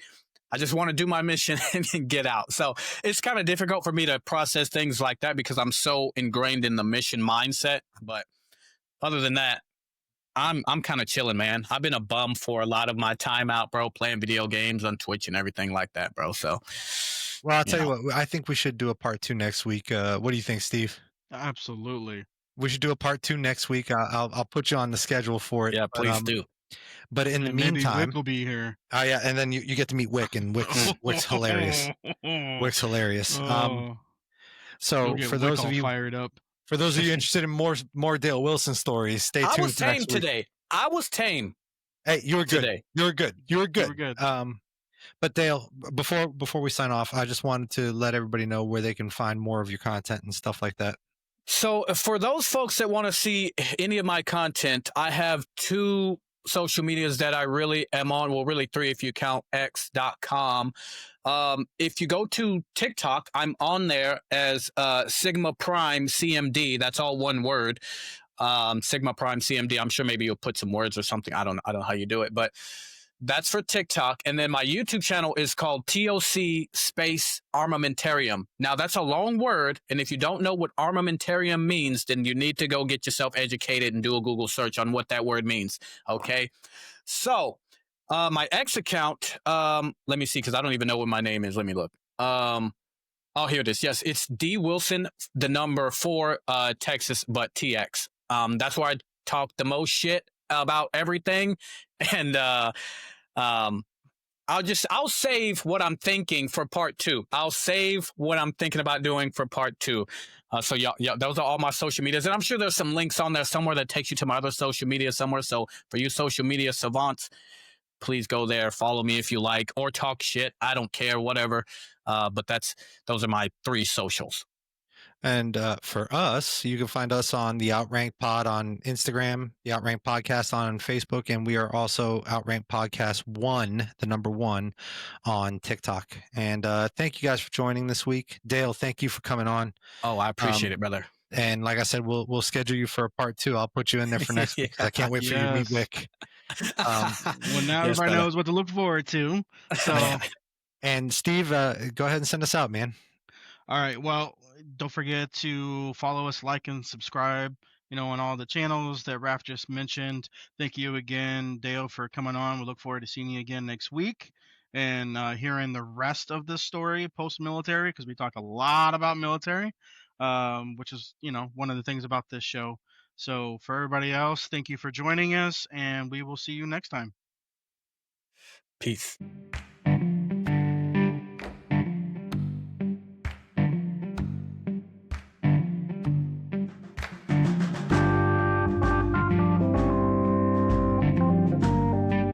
I just want to do my mission and get out. So it's kind of difficult for me to process things like that because I'm so ingrained in the mission mindset. But other than that, I'm kind of chilling, man. I've been a bum for a lot of my time out, bro, playing video games on Twitch and everything like that, bro. So... Well, I'll tell you what, I think we should do a part 2 next week. What do you think, Steve? Absolutely. We should do a part 2 next week. I'll put you on the schedule for it. Yeah, please do. But in the meantime, Wick will be here. Oh yeah, and then you get to meet Wick, and Wick's hilarious. Wick's hilarious. So for those of you fired up, for those of you interested in more Dale Wilson stories, stay tuned. I was tame next today. week. I was tame. Hey, you were good. Today. You were good. You were good. You were good. But Dale, before we sign off, I just wanted to let everybody know where they can find more of your content and stuff like that. So for those folks that want to see any of my content, I have 2 social medias that I really am on. Well, really 3 if you count x.com. If you go to TikTok, I'm on there as Sigma Prime CMD. That's all one word. Sigma Prime CMD. I'm sure maybe you'll put some words or something. I don't know how you do it, but that's for TikTok. And then my YouTube channel is called TOC Space Armamentarium. Now, that's a long word. And if you don't know what armamentarium means, then you need to go get yourself educated and do a Google search on what that word means. Okay. So my X account, let me see, because I don't even know what my name is. Let me look. Oh, here it is. Yes, it's D Wilson, the number 4, Texas, but TX. That's where I talk the most shit about everything. And I'll save what I'm thinking for part 2. I'll save what I'm thinking about doing for part 2. So yeah, those are all my social medias. And I'm sure there's some links on there somewhere that takes you to my other social media somewhere. So for you social media savants, please go there, follow me if you like, or talk shit. I don't care, whatever. But those are my 3 socials. And for us, you can find us on the Outrank Pod on Instagram, the Outrank Podcast on Facebook, and we are also Outrank Podcast 1, the number 1, on TikTok. And thank you guys for joining this week. Dale, thank you for coming on. Oh, I appreciate it, brother. And like I said, we'll schedule you for a part 2. I'll put you in there for next week. I can't wait for you to meet Wick. Well, now everybody knows what to look forward to. So, and Steve, go ahead and send us out, man. All right. Well, don't forget to follow us, like, and subscribe, on all the channels that Raph just mentioned. Thank you again, Dale, for coming on. We look forward to seeing you again next week and hearing the rest of the story post-military, because we talked a lot about military, which is, one of the things about this show. So for everybody else, thank you for joining us, and we will see you next time. Peace.